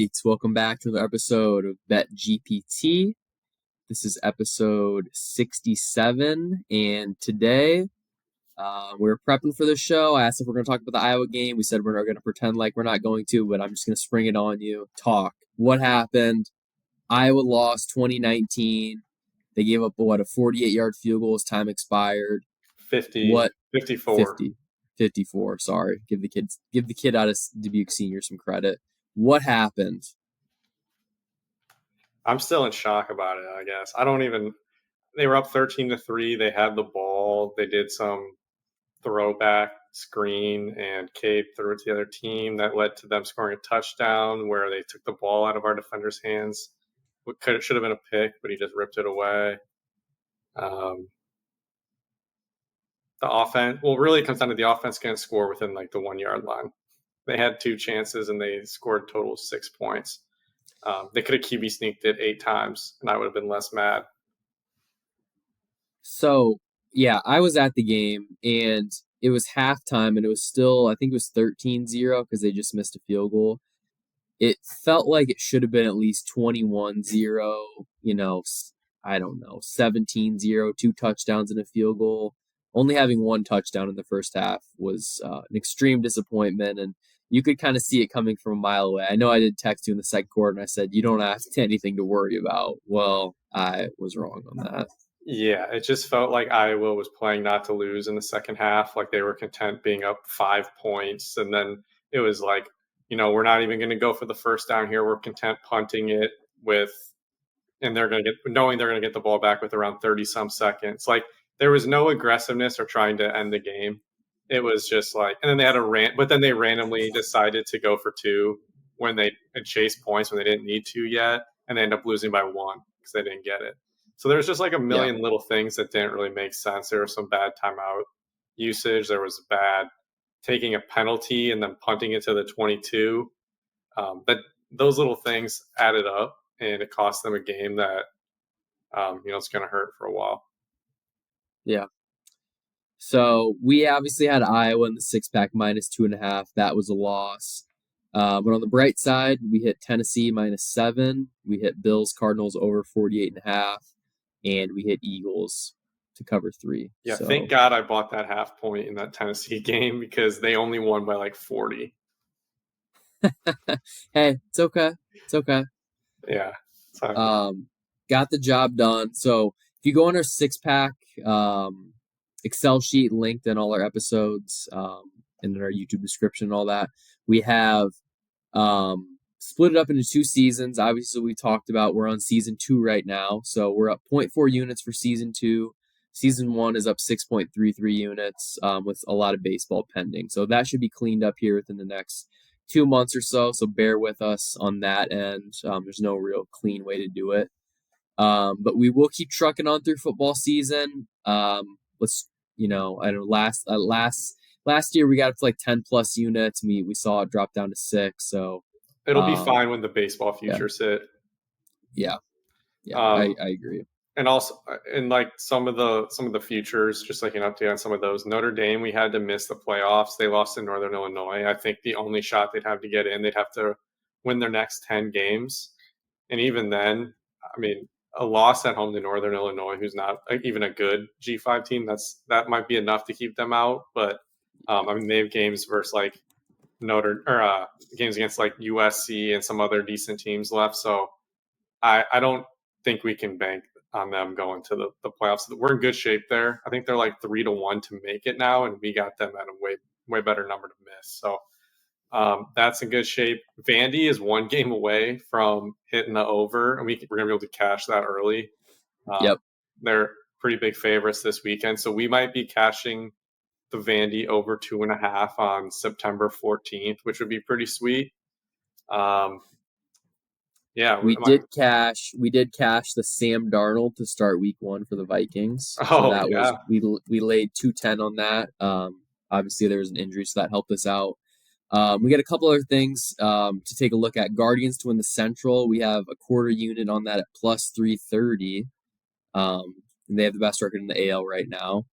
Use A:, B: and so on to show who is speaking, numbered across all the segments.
A: right, welcome back to another episode of Bet GPT. This is episode 67, and today we're prepping for the show. I asked if we're going to talk about the Iowa game. We said we're not going to pretend like we're not going to, but I'm just going to spring it on you. Talk. What happened? Iowa lost 2019. They gave up, a 48-yard field goal as time expired.
B: 54.
A: 54, sorry. Give the kid out of Dubuque Senior some credit. What happened?
B: I'm still in shock about it, I guess. They were up 13-3. They had the ball. They did some throwback screen, and Cade threw it to the other team. That led to them scoring a touchdown where they took the ball out of our defender's hands. It should have been a pick, but he just ripped it away. The offense, really it comes down to the offense can't score within the 1 yard line. They had 2 chances and they scored a total of 6 points. They could have QB sneaked it 8 times and I would have been less mad.
A: So, yeah, I was at the game and it was halftime and it was still, I think it was 13-0 because they just missed a field goal. It felt like it should have been at least 21-0, I don't know, 17-0, 2 touchdowns and a field goal. Only having 1 touchdown in the first half was an extreme disappointment, and you could kind of see it coming from a mile away. I know I did text you in the second quarter, and I said, you don't have anything to worry about. Well, I was wrong on that.
B: Yeah, it just felt like Iowa was playing not to lose in the second half. Like they were content being up 5 points, and then it was like, we're not even going to go for the first down here. We're content punting it and they're going to get the ball back with around 30-some seconds. Like, there was no aggressiveness or trying to end the game. It was just like, and then they had a rant, but then they randomly decided to go for 2 when they had chased points when they didn't need to yet, and they ended up losing by 1 because they didn't get it. So there's just like a million little things that didn't really make sense. There was some bad timeout usage. There was bad taking a penalty and then punting it to the 22. But those little things added up, and it cost them a game that, it's going to hurt for a while.
A: Yeah. So we obviously had Iowa in the 6-pack -2.5. That was a loss. But on the bright side, we hit Tennessee -7. We hit Bills Cardinals over 48.5, and we hit Eagles to cover 3.
B: Yeah, so, thank God I bought that half point in that Tennessee game because they only won by 40.
A: Hey, it's okay. It's okay.
B: Yeah.
A: Got the job done. So if you go on our 6-pack Excel sheet linked in all our episodes and in our YouTube description and all that, we have split it up into 2 seasons. Obviously, we talked about we're on season 2 right now. So we're up 0.4 units for season 2. Season 1 is up 6.33 units with a lot of baseball pending. So that should be cleaned up here within the next 2 months or so. So bear with us on that end. There's no real clean way to do it. But we will keep trucking on through football season. I know last year we got up to 10 plus units. We saw it drop down to 6. So
B: it'll be fine when the baseball futures hit.
A: Yeah. I agree.
B: And also, and some of the futures, just like an update on some of those. Notre Dame, we had to miss the playoffs. They lost to Northern Illinois. I think the only shot they'd have to get in, they'd have to win their next 10 games. And even then, a loss at home to Northern Illinois, who's not even a good G5 team, that might be enough to keep them out. But they have games versus games against USC and some other decent teams left. So I don't think we can bank on them going to the playoffs. We're in good shape there. I think they're 3-1 to make it now, and we got them at a way better number to miss. So that's in good shape. Vandy is 1 game away from hitting the over, and we're going to be able to cash that early.
A: Yep.
B: They're pretty big favorites this weekend, so we might be cashing the Vandy over 2.5 on September 14th, which would be pretty sweet. Yeah,
A: we did cash the Sam Darnold to start week 1 for the Vikings.
B: Was
A: we laid 210 on that. Obviously there was an injury, so that helped us out. We got a couple other things to take a look at. Guardians to win the Central. We have a quarter unit on that at plus 330. And they have the best record in the AL right now.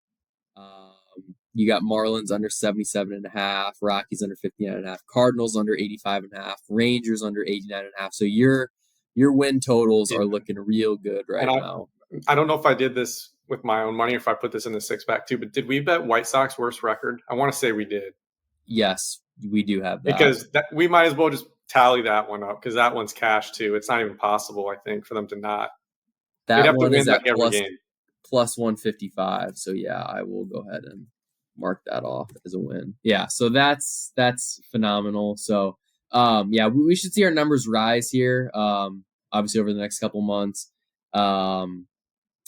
A: You got Marlins under 77.5, Rockies under 59.5, Cardinals under 85.5, Rangers under 89.5. So your win totals
B: Yeah.
A: are looking real good
B: And
A: right now.
B: I don't know if I did this with my own money or if I put this in the six pack too, but did we bet White Sox worst record? I want to say we did.
A: Yes, we do have that.
B: Because we might as well just tally that one up because that one's cash too. It's not even possible, I think, for them to not. They'd
A: That
B: have to
A: one
B: win
A: is
B: like
A: at
B: every game.
A: plus 155. So yeah, I will go ahead and mark that off as a win. Yeah, so that's phenomenal. So yeah, we should see our numbers rise here. Obviously over the next couple months. And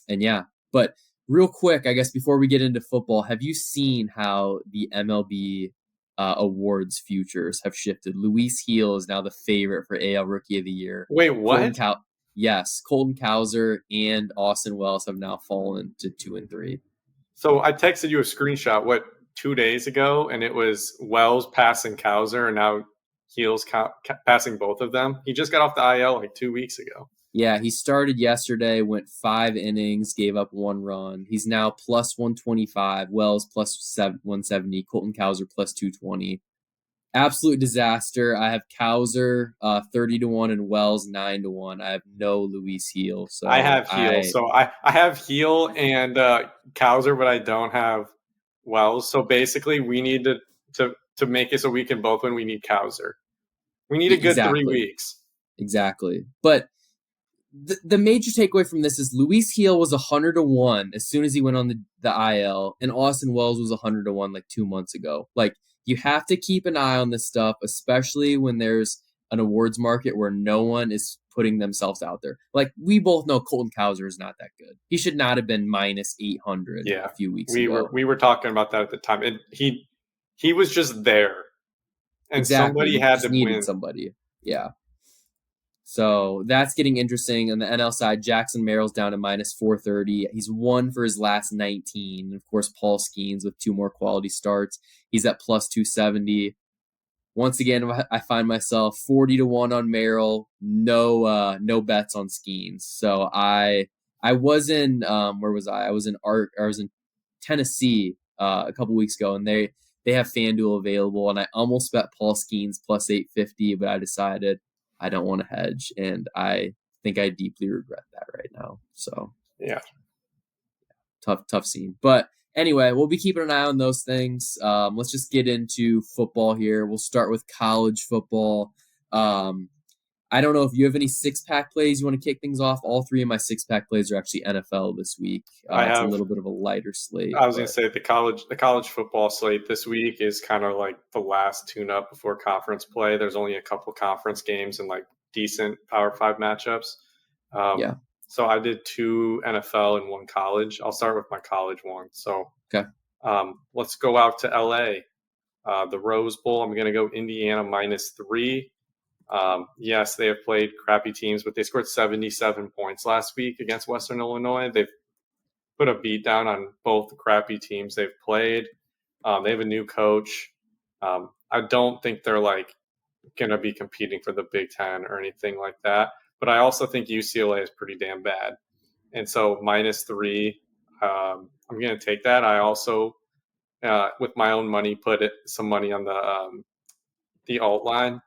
A: yeah, but real quick, I guess before we get into football, have you seen how the MLB awards futures have shifted? Luis Heel is now the favorite for AL Rookie of the Year.
B: Wait, what?
A: Yes, Colton Cowser and Austin Wells have now fallen to 2 and 3.
B: So I texted you a screenshot, 2 days ago, and it was Wells passing Cowser, and now Heels passing both of them. He just got off the IL like 2 weeks ago.
A: Yeah, he started yesterday, went 5 innings, gave up 1 run. He's now plus 125, Wells plus 170, Colton Cowser plus 220. Absolute disaster. I have Cowser 30-1 and Wells 9-1. I have no Luis Heel. So
B: I have Heel. So I have Heel and Cowser, but I don't have Wells. So basically, we need to make it so we can both win. We need Cowser. We need a good 3 weeks.
A: Exactly. But the major takeaway from this is Luis Heel was 100-1 as soon as he went on the IL, and Austin Wells was 100-1 like 2 months ago. Like, you have to keep an eye on this stuff, especially when there's an awards market where no one is putting themselves out there. Like, we both know Colton Cowser is not that good. He should not have been minus 800 a few weeks ago.
B: We were talking about that at the time. And he was just there. And somebody had to win.
A: Somebody. Yeah. So that's getting interesting. On the NL side, Jackson Merrill's down to minus 430. He's 1 for his last 19. And of course, Paul Skeens with 2 more quality starts. He's at plus 270. Once again, I find myself 40-1 on Merrill. No bets on Skeens. So I was in where was I? I was in Tennessee a couple weeks ago, and they have FanDuel available, and I almost bet Paul Skeens plus 850, but I decided I don't want to hedge, and I think I deeply regret that right now. So
B: yeah,
A: tough scene. But anyway, we'll be keeping an eye on those things. Let's just get into football here. We'll start with college football. I don't know if you have any 6-pack plays you want to kick things off. All 3 of my 6-pack plays are actually NFL this week. It's a little bit of a lighter slate.
B: I was going to say the college football slate this week is kind of like the last tune-up before conference play. There's only a couple conference games and like decent Power 5 matchups.
A: Yeah.
B: So I did 2 NFL and 1 college. I'll start with my college one. So
A: okay.
B: Let's go out to LA. The Rose Bowl. I'm going to go Indiana minus 3. Yes, they have played crappy teams, but they scored 77 points last week against Western Illinois. They've put a beat down on both the crappy teams they've played. They have a new coach. I don't think they're like going to be competing for the Big Ten or anything like that. But I also think UCLA is pretty damn bad. And so minus 3, I'm going to take that. I also, with my own money, put some money on the alt line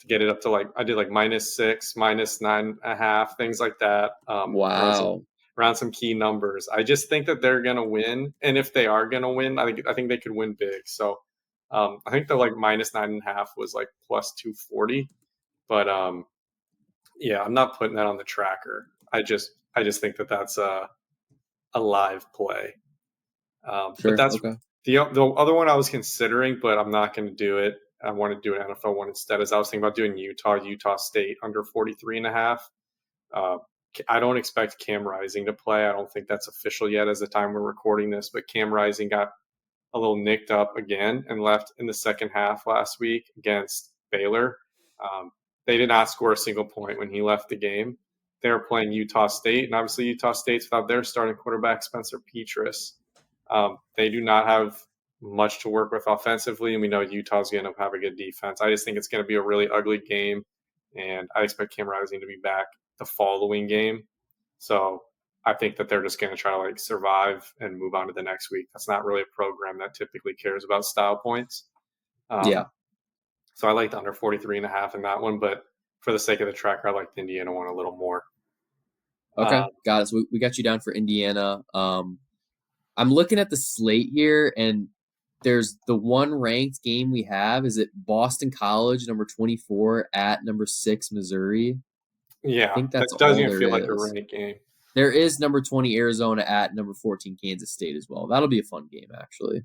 B: to get it up to I did like minus 6, minus 9.5, things like that.
A: Wow.
B: Around some key numbers. I just think that they're going to win. And if they are going to win, I think they could win big. So I think the minus 9.5 was like plus 240. But yeah, I'm not putting that on the tracker. I just think that that's a live play.
A: Sure.
B: But that's
A: okay.
B: The other one I was considering, but I'm not going to do it. I want to do an NFL one instead. As I was thinking about doing Utah State under 43.5. I don't expect Cam Rising to play. I don't think that's official yet as the time we're recording this, but Cam Rising got a little nicked up again and left in the second half last week against Baylor. They did not score a single point when he left the game. They were playing Utah State, and obviously Utah State's without their starting quarterback, Spencer Petras. They do not have much to work with offensively, and we know Utah's going to have a good defense. I just think it's going to be a really ugly game, and I expect Cam Rising to be back the following game. So I think that they're just going to try to like survive and move on to the next week. That's not really a program that typically cares about style points. Um,
A: Yeah.
B: so I like the under 43.5 in that one, but for the sake of the tracker, I like the Indiana one a little more.
A: Okay. Got it. So we got you down for Indiana. I'm looking at the slate here, and there's the one ranked game we have is at Boston College, number 24, at number 6, Missouri. I
B: Yeah,
A: think
B: that
A: that's
B: doesn't
A: all
B: even
A: there
B: feel like a
A: is.
B: ranked game.
A: There is number 20, Arizona, at number 14, Kansas State as well. That'll be a fun game, actually.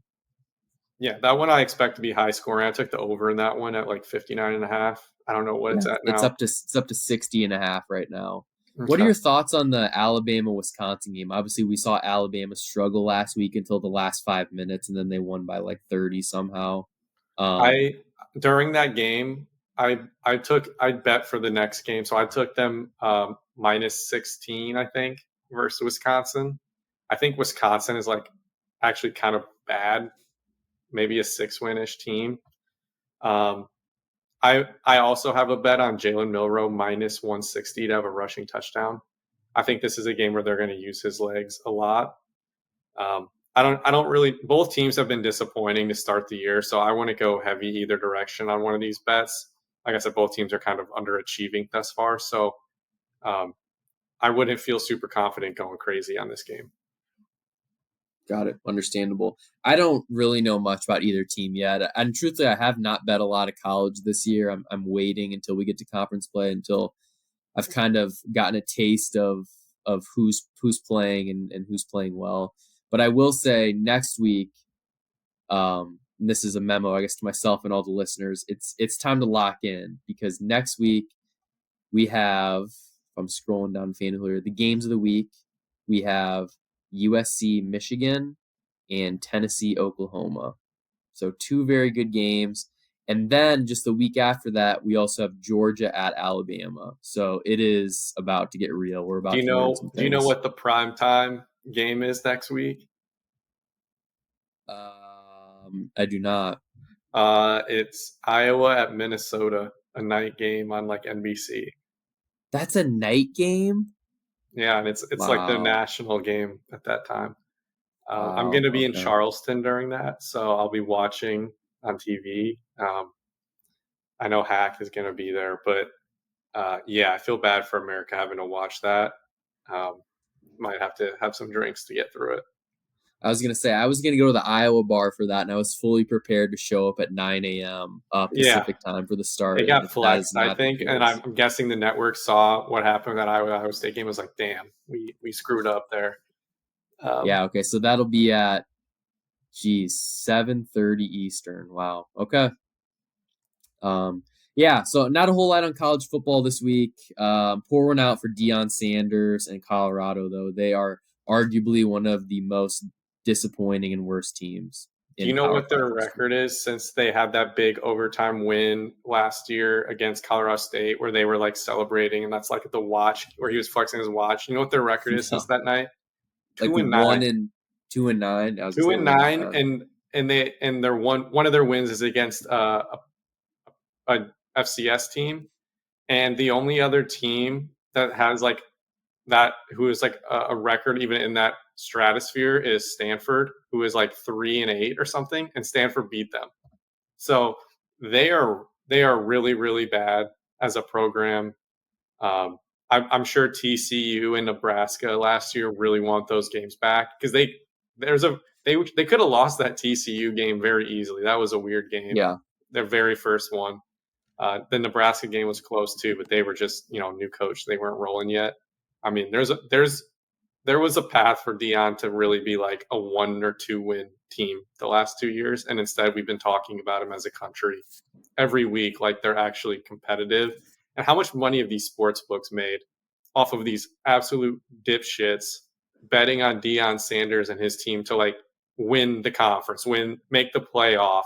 B: Yeah, that one I expect to be high scoring. I took the over in that one at like 59.5. I don't know what
A: Yeah,
B: it's at
A: it's
B: now.
A: up to 60.5 right now. What are
B: Okay.
A: your thoughts on the Alabama Wisconsin game? Obviously, we saw Alabama struggle last week until the last 5 minutes, and then they won by like 30 somehow. Um,
B: I during that game, I bet for the next game, so I took them minus 16, I think, versus Wisconsin. I think Wisconsin is like actually kind of bad, maybe a 6 win-ish team. Um, I also have a bet on Jalen Milroe minus 160 to have a rushing touchdown. I think this is a game where they're going to use his legs a lot. I don't really. Both teams have been disappointing to start the year, so I want to go heavy either direction on one of these bets. Like I said, both teams are kind of underachieving thus far, so um, I wouldn't feel super confident going crazy on this game.
A: Got it. Understandable. I don't really know much about either team yet. And truthfully, I have not bet a lot of college this year. I'm waiting until we get to conference play until I've kind of gotten a taste of who's playing and who's playing well. But I will say next week, and this is a memo, I guess, to myself and all the listeners. It's time to lock in because next week we have. I'm scrolling down FanDuel here. The games of the week we have USC Michigan and Tennessee Oklahoma. So two very good games. And then just the week after that, we also have Georgia at Alabama. So it is about to get real. We're
B: Do
A: about
B: you
A: to learn
B: know?
A: some
B: Do you know
A: things.
B: what the prime time game is next week?
A: I do not.
B: It's Iowa at Minnesota, a night game on like NBC.
A: That's a night game?
B: Yeah, and it's like the
A: Wow.
B: national game at that time. I'm going
A: Wow.
B: to be in
A: Okay.
B: Charleston during that, so I'll be watching on TV. I know Hack is going to be there, but yeah, I feel bad for America having to watch that. Um, might have to have some drinks to get through it.
A: I was gonna say I was gonna go to the Iowa bar for that, and I was fully prepared to show up at 9 a.m.
B: Yeah,
A: Pacific time for the start,
B: it
A: and
B: got
A: that is
B: flexed, I
A: not the
B: think, and
A: case.
B: I'm guessing the network saw what happened at Iowa State game. Was like, damn, we screwed up there. Um,
A: Yeah. Okay. So that'll be at 7:30 Eastern. Wow. Okay. Um, yeah, so not a whole lot on college football this week. Pour one out for Deion Sanders and Colorado, though. They are arguably one of the most disappointing and worst teams
B: Do you
A: in
B: know
A: Power
B: what
A: Five
B: their
A: history.
B: record is since they had that big overtime win last year against Colorado State where they were like celebrating and that's like the watch where he was flexing his watch? You know what their record is since
A: No,
B: that night?
A: like
B: Two and
A: one
B: nine.
A: and 2-9. I was gonna
B: Two
A: say
B: and
A: 1-10.
B: nine and their one of their wins is against a FCS team. And the only other team that has like that who is like a record even in that stratosphere is Stanford, who is like 3-8 or something, and Stanford beat them. So they are really really bad as a program. Um, I'm sure TCU and Nebraska last year really want those games back because they could have lost that TCU game very easily. That was a weird game,
A: Yeah,
B: their very first one. The Nebraska game was close too, but they were just new coach. They weren't rolling yet. I mean, there was a path for Dion to really be like a 1 or 2 win team the last 2 years, and instead we've been talking about him as a country every week like they're actually competitive. And how much money have these sports books made off of these absolute dipshits betting on Deion Sanders and his team to like win the conference, make the playoff,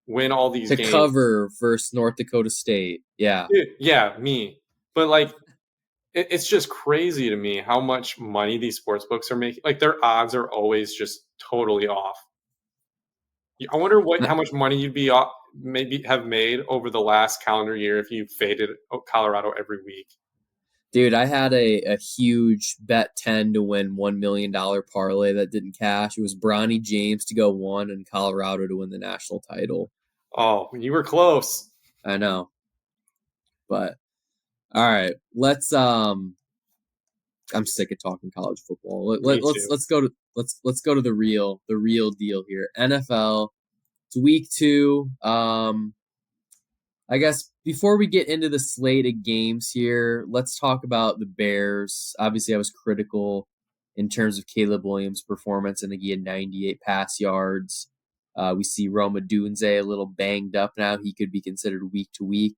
B: win all these
A: to
B: games.
A: cover versus North Dakota State. Yeah,
B: Dude, yeah, me. But like it's just crazy to me how much money these sports books are making. Like their odds are always just totally off. I wonder how much money you'd be maybe have made over the last calendar year if you faded Colorado every week.
A: Dude, I had a huge bet 10 to win $1 million parlay that didn't cash. It was Bronny James to go 1 and Colorado to win the national title.
B: Oh, you were close.
A: I know. But all right, let's I'm sick of talking college football.
B: Me too.
A: Let's go to the real deal here. NFL. It's week 2. I guess before we get into the slate of games here, let's talk about the Bears. Obviously, I was critical in terms of Caleb Williams' performance, and he had 98 pass yards. We see Roma Dunze a little banged up now. He could be considered week to week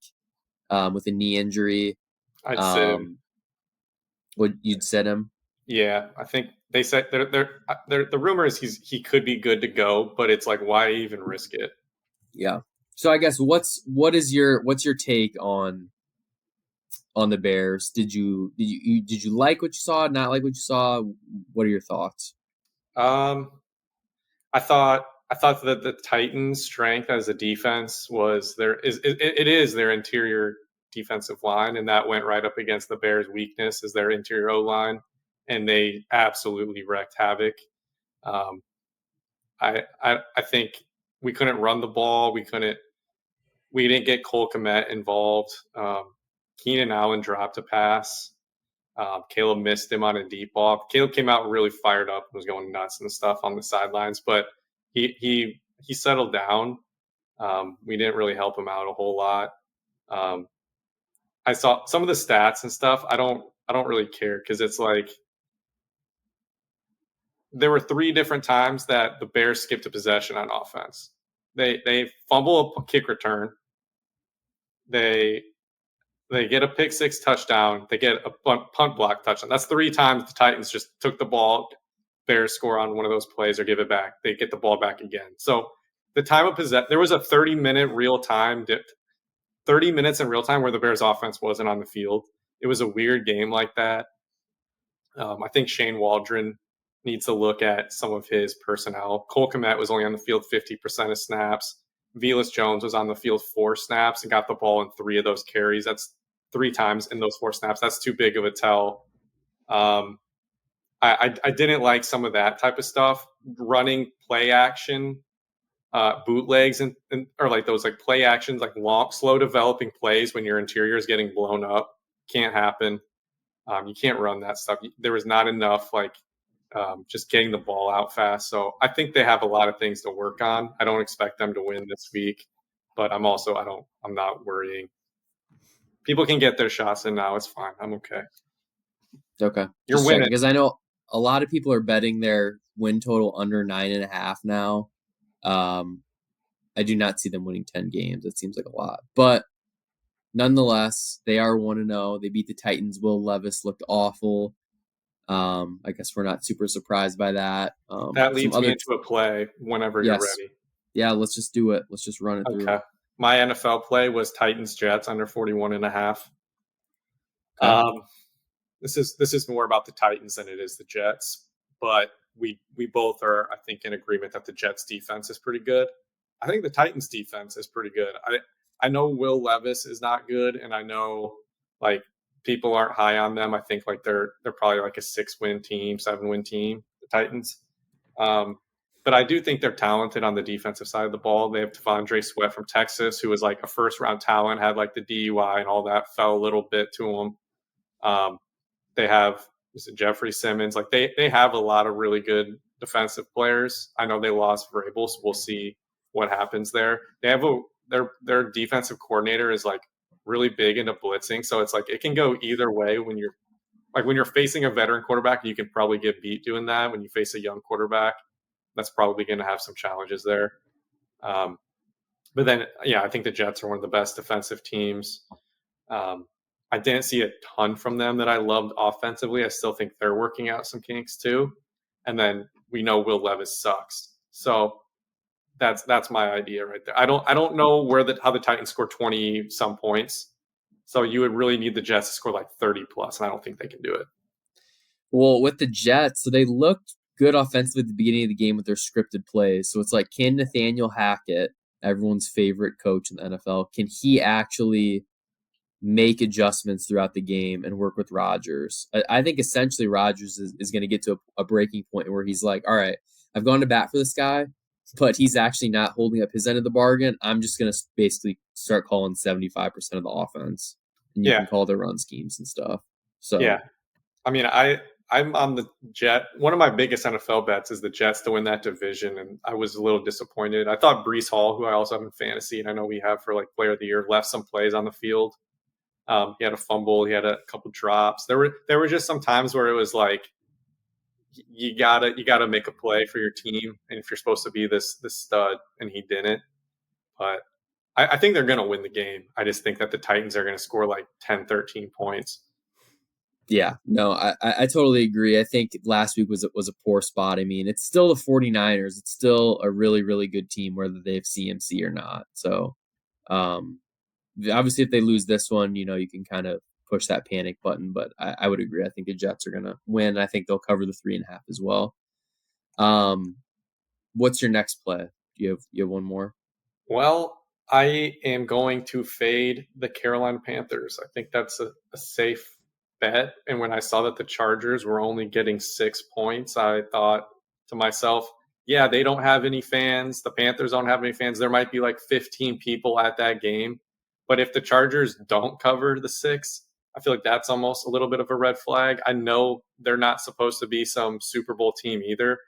A: with a knee injury.
B: I'd say,
A: Would you'd set him?
B: yeah. I think they said the rumor is he could be good to go, but it's like why even risk it?
A: Yeah. So I guess what's your take on the Bears? Did you like what you saw? Not like what you saw? What are your thoughts?
B: Um, I thought that the Titans' strength as a defense was it is their interior defensive line, and that went right up against the Bears' weakness as their interior O line, and they absolutely wreaked havoc. Um, I think we couldn't run the ball. We didn't get Cole Kmet involved. Keenan Allen dropped a pass. Caleb missed him on a deep ball. Caleb came out really fired up and was going nuts and stuff on the sidelines, but he settled down. We didn't really help him out a whole lot. Um, I saw some of the stats and stuff. I don't really care because it's like there were 3 different times that the Bears skipped a possession on offense. They fumble a kick return. They They get a pick six touchdown. They get a punt block touchdown. That's 3 times the Titans just took the ball. Bears score on one of those plays or give it back. They get the ball back again. So the time of possession, there was a 30-minute real time, 30 minutes in real time where the Bears offense wasn't on the field. It was a weird game like that. I think Shane Waldron needs to look at some of his personnel. Cole Kmet was only on the field 50% of snaps. Velus Jones was on the field 4 snaps and got the ball in 3 of those carries. That's 3 times in those 4 snaps. That's too big of a tell. I didn't like some of that type of stuff. Running play action, bootlegs, and or like those like play actions, like long, slow developing plays when your interior is getting blown up. Can't happen. You can't run that stuff. There was not enough just getting the ball out fast. So I think they have a lot of things to work on. I don't expect them to win this week, but I'm not worrying. People can get their shots in now. It's fine. I'm okay.
A: Okay.
B: You're
A: Just checking
B: winning.
A: because I know a lot of people are betting their win total under 9.5 now. I do not see them winning 10 games. It seems like a lot, but nonetheless, they are 1-0. They beat the Titans. Will Levis looked awful. I guess we're not super surprised by that.
B: That leads me into a play whenever you're
A: Yes.
B: ready.
A: Yeah, let's just do it. Let's just run it through.
B: Okay. My NFL play was Titans Jets under 41.5.
A: Okay.
B: This is more about the Titans than it is the Jets, but we both are, I think, in agreement that the Jets defense is pretty good. I think the Titans defense is pretty good. I know Will Levis is not good, and I know like people aren't high on them. I think like they're probably like a 6-win team, 7-win team, the Titans. But I do think they're talented on the defensive side of the ball. They have Devondre Sweat from Texas, who was like a first-round talent, had like the DUI and all that, fell a little bit to him. They have Jeffrey Simmons. Like they have a lot of really good defensive players. I know they lost Vrabel, so we'll see what happens there. They have their defensive coordinator is like really big into blitzing, so it's like it can go either way when you're facing a veteran quarterback. You can probably get beat doing that. When you face a young quarterback, that's probably going to have some challenges there. But then, yeah, I think the Jets are one of the best defensive teams. I didn't see a ton from them that I loved offensively. I still think they're working out some kinks too. And then we know Will Levis sucks. So that's my idea right there. I don't know how the Titans score 20 some points. So you would really need the Jets to score like 30 plus, and I don't think they can do it.
A: Well, with the Jets, so they looked good offensively at the beginning of the game with their scripted plays. So it's like, can Nathaniel Hackett, everyone's favorite coach in the NFL, can he actually make adjustments throughout the game and work with Rodgers. I think essentially Rodgers is going to get to a breaking point where he's like, all right, I've gone to bat for this guy, but he's actually not holding up his end of the bargain. I'm just going to basically start calling 75% of the offense, and you
B: Yeah,
A: can call their run schemes and stuff. So,
B: yeah. I mean, I'm on the Jet. One of my biggest NFL bets is the Jets to win that division, and I was a little disappointed. I thought Brees Hall, who I also have in fantasy, and I know we have for like Player of the Year, left some plays on the field. He had a fumble, he had a couple drops. There were just some times where it was like you gotta make a play for your team, and if you're supposed to be this stud, and he didn't. But I think they're gonna win the game. I just think that the Titans are gonna score like 10, 13 points.
A: yeah, no, I totally agree. I think last week was a poor spot. I mean, it's still the 49ers. It's still a really, really good team, whether they have CMC or not. So, um, obviously, if they lose this one, you can kind of push that panic button. But I would agree. I think the Jets are going to win. I think they'll cover the 3.5 as well. Um, what's your next play? You have one more?
B: Well, I am going to fade the Carolina Panthers. I think that's a safe bet. And when I saw that the Chargers were only getting 6 points, I thought to myself, yeah, they don't have any fans. The Panthers don't have any fans. There might be like 15 people at that game. But if the Chargers don't cover the 6, I feel like that's almost a little bit of a red flag. I know they're not supposed to be some Super Bowl team either,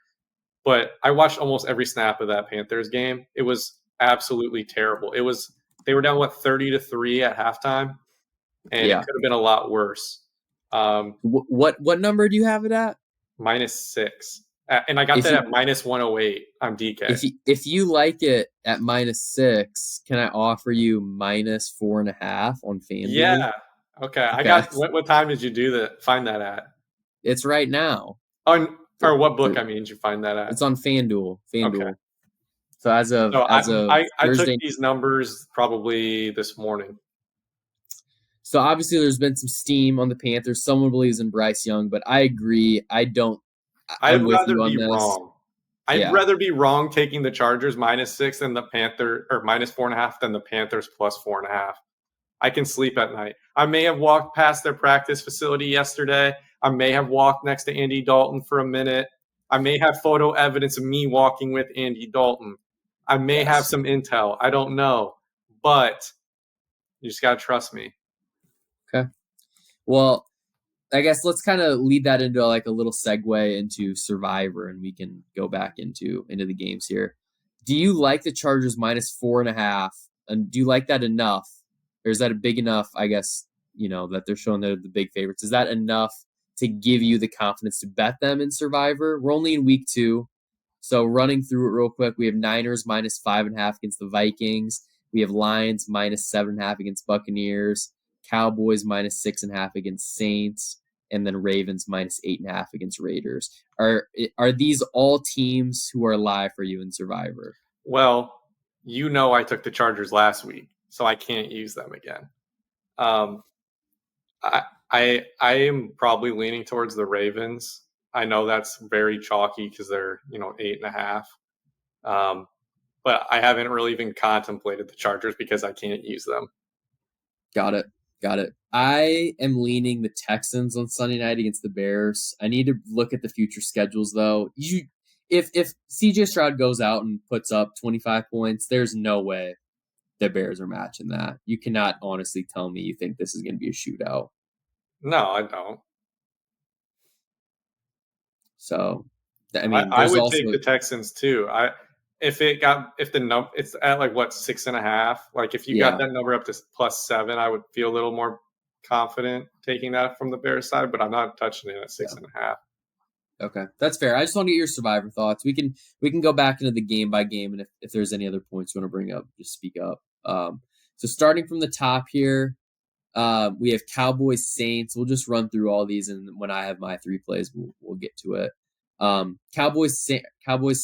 B: but I watched almost every snap of that Panthers game. It was absolutely terrible. They were down 30-3 at halftime, and it
A: Yeah.
B: could have been a lot worse.
A: What number do you have it at?
B: -6, and I got
A: If
B: that
A: you
B: at -108 on DK.
A: if you like it at -6, can I offer you -4.5 on FanDuel?
B: Yeah. Okay. I
A: Okay,
B: got. What time did you do that? Find that at?
A: it's right now.
B: On
A: The,
B: or what book?
A: the,
B: I mean, did you find that at?
A: it's on FanDuel.
B: Okay.
A: FanDuel. So as of
B: So
A: as of
B: I took
A: Thursday.
B: these numbers probably this morning.
A: So obviously there's been some steam on the Panthers. Someone believes in Bryce Young, but I agree. I don't. I'm
B: I'd
A: with
B: rather
A: you on
B: be
A: this.
B: wrong. I'd
A: Yeah.
B: rather be wrong taking the Chargers -6 than the Panther or -4.5 than the Panthers +4.5. I can sleep at night. I may have walked past their practice facility yesterday. I may have walked next to Andy Dalton for a minute. I may have photo evidence of me walking with Andy Dalton. I may have
A: Yes.
B: some intel. I don't know. But you just got to trust me.
A: Okay. Well, I guess let's kind of lead that into like a little segue into Survivor, and we can go back into the games here. Do you like the Chargers -4.5, and do you like that enough, or is that a big enough? I guess that they're showing they're the big favorites. Is that enough to give you the confidence to bet them in Survivor? We're only in week 2, so running through it real quick, we have Niners -5.5 against the Vikings. We have Lions -7.5 against Buccaneers. Cowboys -6.5 against Saints, and then Ravens -8.5 against Raiders. Are these all teams who are live for you in Survivor?
B: Well, I took the Chargers last week, so I can't use them again. Um, I am probably leaning towards the Ravens. I know that's very chalky because they're 8.5. But I haven't really even contemplated the Chargers because I can't use them.
A: Got it. Got it. I am leaning the Texans on Sunday night against the Bears. I need to look at the future schedules though. If CJ Stroud goes out and puts up 25 points, there's no way the Bears are matching that. You cannot honestly tell me you think this is going to be a shootout.
B: No, I don't.
A: So, I
B: I,
A: mean,
B: I
A: there's
B: would
A: also
B: take the Texans too. If the number it's at like what 6.5. Like if you got
A: yeah.
B: that number up to +7, I would feel a little more confident taking that from the Bears side. But I'm not touching it at
A: Yeah.
B: 6.5.
A: Okay, that's fair. I just want to get your Survivor thoughts. We can go back into the game by game, and if there's any other points you want to bring up, just speak up. So starting from the top here, we have Cowboys Saints. We'll just run through all these, and when I have my 3 plays, we'll get to it. Cowboys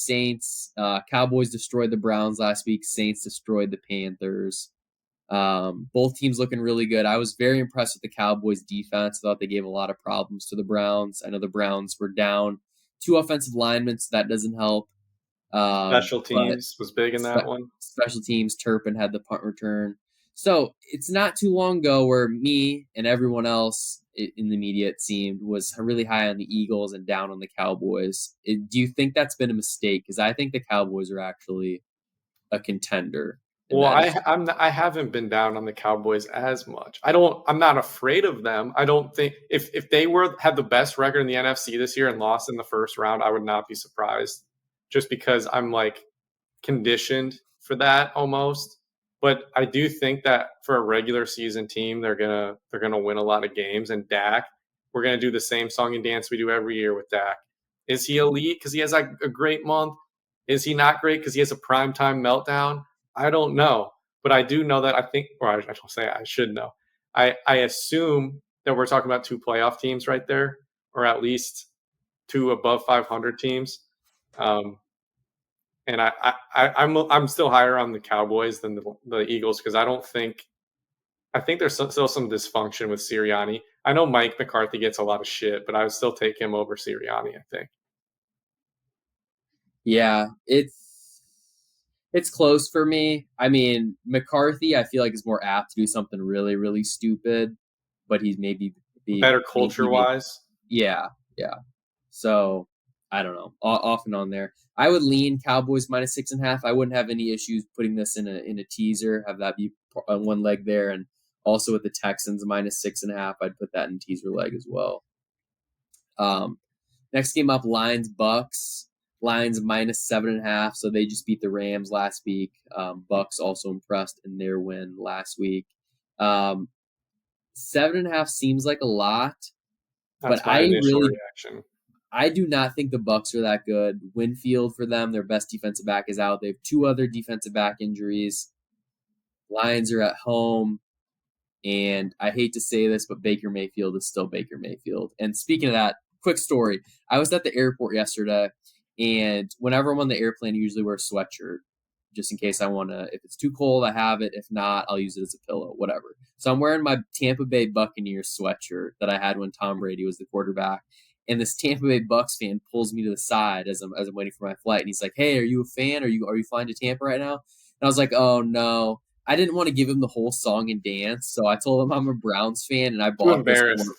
A: Saints. Cowboys destroyed the Browns last week. Saints destroyed the Panthers. Both teams looking really good. I was very impressed with the Cowboys defense. I thought they gave a lot of problems to the Browns. I know the Browns were down 2 offensive linemen, so that doesn't help.
B: Special
A: But
B: teams was big in that one.
A: special teams, Turpin had the punt return. So it's not too long ago where me and everyone else in the media, it seemed, was really high on the Eagles and down on the Cowboys. Do you think that's been a mistake? Because I think the Cowboys are actually a contender in
B: Well,
A: that.
B: I haven't been down on the Cowboys as much. I'm not afraid of them. I don't think if they had the best record in the NFC this year and lost in the first round, I would not be surprised. Just because I'm like conditioned for that almost. But I do think that for a regular season team, they're gonna win a lot of games. And Dak, we're gonna do the same song and dance we do every year with Dak. Is he elite because he has like a great month? Is he not great because he has a primetime meltdown? I don't know, but I do know that I don't say I should know. I assume that we're talking about two playoff teams right there, or at least two above 500 teams. Um, and I'm still higher on the Cowboys than the Eagles because I think there's still some dysfunction with Sirianni. I know Mike McCarthy gets a lot of shit, but I would still take him over Sirianni, I think.
A: Yeah, it's close for me. I mean, McCarthy, I feel like is more apt to do something really, really stupid, but he's
B: Better culture wise.
A: yeah, yeah. So I don't know, off and on there. I would lean Cowboys -6.5. I wouldn't have any issues putting this in a teaser. Have that be on one leg there, and also with the Texans -6.5, I'd put that in teaser leg as well. Next game up, Lions Bucks. Lions -7.5, so they just beat the Rams last week. Bucks also impressed in their win last week. 7.5 seems like a lot, but
B: That's my initial reaction.
A: I do not think the Bucks are that good. Winfield for them, their best defensive back is out. They have two other defensive back injuries. Lions are at home, and I hate to say this, but Baker Mayfield is still Baker Mayfield. And speaking of that, quick story. I was at the airport yesterday, and whenever I'm on the airplane, I usually wear a sweatshirt just in case I want to. If it's too cold, I have it. If not, I'll use it as a pillow, whatever. So I'm wearing my Tampa Bay Buccaneers sweatshirt that I had when Tom Brady was the quarterback. And this Tampa Bay Bucks fan pulls me to the side as I'm waiting for my flight, and he's like, "Hey, are you a fan? Are you flying to Tampa right now?" And I was like, "Oh no." I didn't want to give him the whole song and dance, so I told him I'm a Browns fan, and I
B: Too
A: bought this.
B: embarrassed.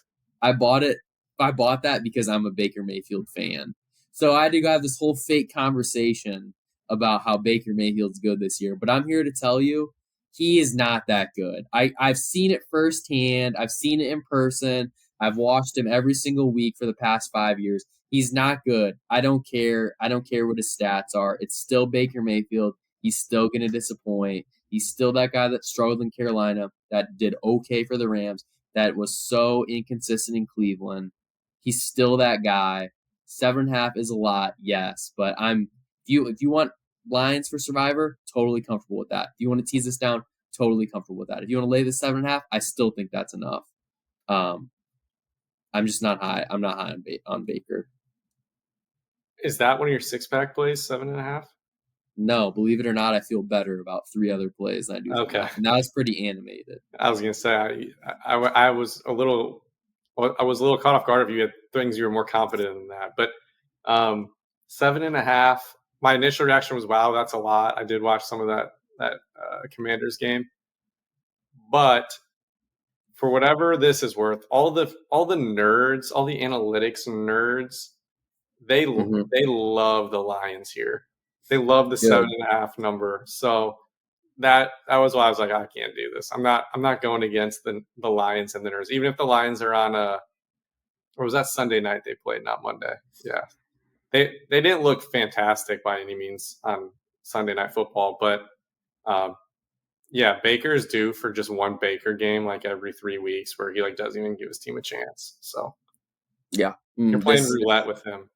A: I bought it. I bought that because I'm a Baker Mayfield fan. So I had to go have this whole fake conversation about how Baker Mayfield's good this year. But I'm here to tell you, he is not that good. I've seen it firsthand. I've seen it in person. I've watched him every single week for the past 5 years. He's not good. I don't care. I don't care what his stats are. It's still Baker Mayfield. He's still going to disappoint. He's still that guy that struggled in Carolina, that did okay for the Rams, that was so inconsistent in Cleveland. He's still that guy. 7.5 is a lot, yes, but if you want Lions for Survivor, totally comfortable with that. If you want to tease this down, totally comfortable with that. If you want to lay the 7.5, I still think that's enough. Um, I'm just not high. I'm not high on Baker.
B: Is that one of your 6-pack plays? 7.5?
A: No, believe it or not, I feel better about 3 other plays than I do.
B: Okay.
A: And that was pretty animated.
B: I was gonna say I was a little caught off guard if you had things you were more confident in that. But 7.5. My initial reaction was, "Wow, that's a lot." I did watch some of that Commanders game, but for whatever this is worth, all the nerds, all the analytics nerds, they
A: Mm-hmm.
B: they love the Lions here. They love the
A: Good.
B: 7.5 number. So that was why I was like, I can't do this. I'm not going against the Lions and the Nerds, even if the Lions are on or was that Sunday night they played, not Monday? Yeah, they didn't look fantastic by any means on Sunday Night Football, but yeah, Baker's due for just one Baker game like every 3 weeks where he like doesn't even give his team a chance. So
A: Yeah.
B: you're playing roulette with him.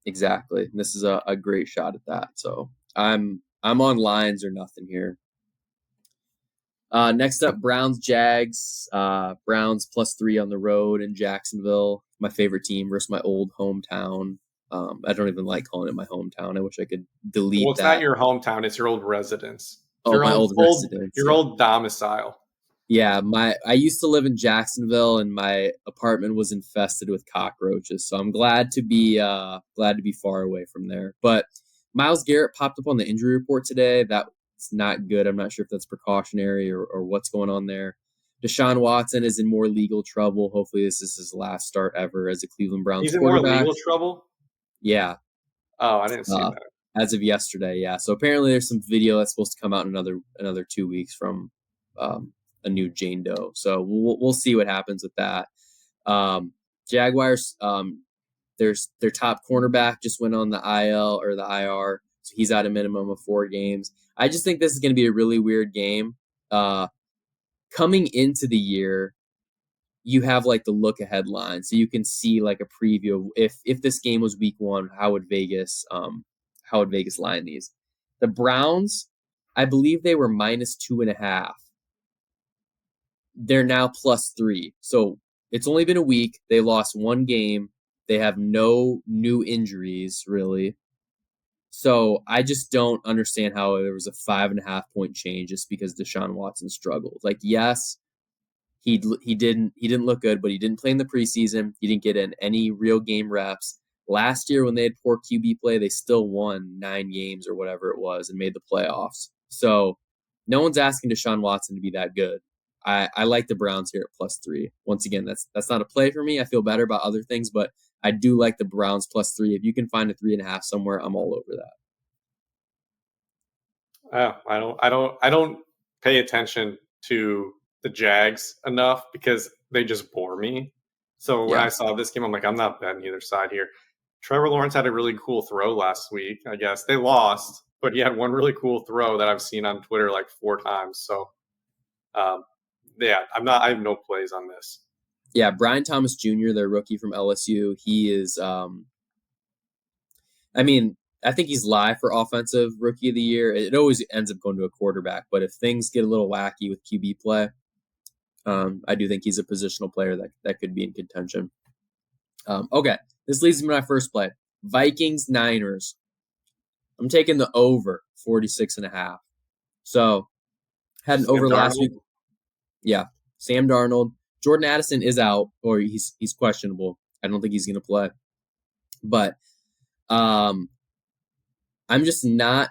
A: Exactly. This is a great shot at that. So I'm on Lions or nothing here. Next up, Browns Jags. Browns +3 on the road in Jacksonville. My favorite team versus my old hometown. I don't even like calling it my hometown. I wish I could delete
B: Well, it's
A: that.
B: not your hometown; it's your old residence. It's
A: Oh, my old residence.
B: your
A: Yeah.
B: old domicile.
A: Yeah, I used to live in Jacksonville, and my apartment was infested with cockroaches. So I'm glad to be far away from there. But Myles Garrett popped up on the injury report today. That It's not good. I'm not sure if that's precautionary or what's going on there. Deshaun Watson is in more legal trouble. Hopefully this is his last start ever as a Cleveland Browns
B: He's in more
A: quarterback.
B: legal trouble.
A: Yeah.
B: Oh, I didn't see that.
A: As of yesterday, yeah. So apparently there's some video that's supposed to come out in another 2 weeks from a new Jane Doe. So we'll see what happens with that. Jaguars, their top cornerback just went on the IL or the IR, so he's out a minimum of 4 games. I just think this is going to be a really weird game. Coming into the year, you have like the look ahead line, so you can see like a preview of if this game was week 1, how would Vegas line these? The Browns, I believe they were -2.5. They're now +3. So it's only been a week. They lost 1 game. They have no new injuries really. So I just don't understand how there was a 5.5 point change just because Deshaun Watson struggled. Like, yes, he didn't look good, but he didn't play in the preseason. He didn't get in any real game reps. Last year when they had poor QB play, they still won 9 games or whatever it was and made the playoffs. So no one's asking Deshaun Watson to be that good. I like the Browns here at +3. Once again, that's not a play for me. I feel better about other things, but I do like the Browns +3. If you can find a 3.5 somewhere, I'm all over that.
B: I don't pay attention to the Jags enough because they just bore me. So when
A: Yeah.
B: I saw this game, I'm like, I'm not betting either side here. Trevor Lawrence had a really cool throw last week. I guess they lost, but he had one really cool throw that I've seen on Twitter like 4 times. So, yeah, I have no plays on this.
A: Yeah, Brian Thomas Jr., their rookie from LSU, he is I think he's live for offensive rookie of the year. It always ends up going to a quarterback, but if things get a little wacky with QB play, I do think he's a positional player that could be in contention. Okay, this leads me to my first play. Vikings Niners. I'm taking the over 46.5. So had an over last week. Yeah, Sam Darnold. Jordan Addison is out, or he's questionable. I don't think he's going to play. But I'm just not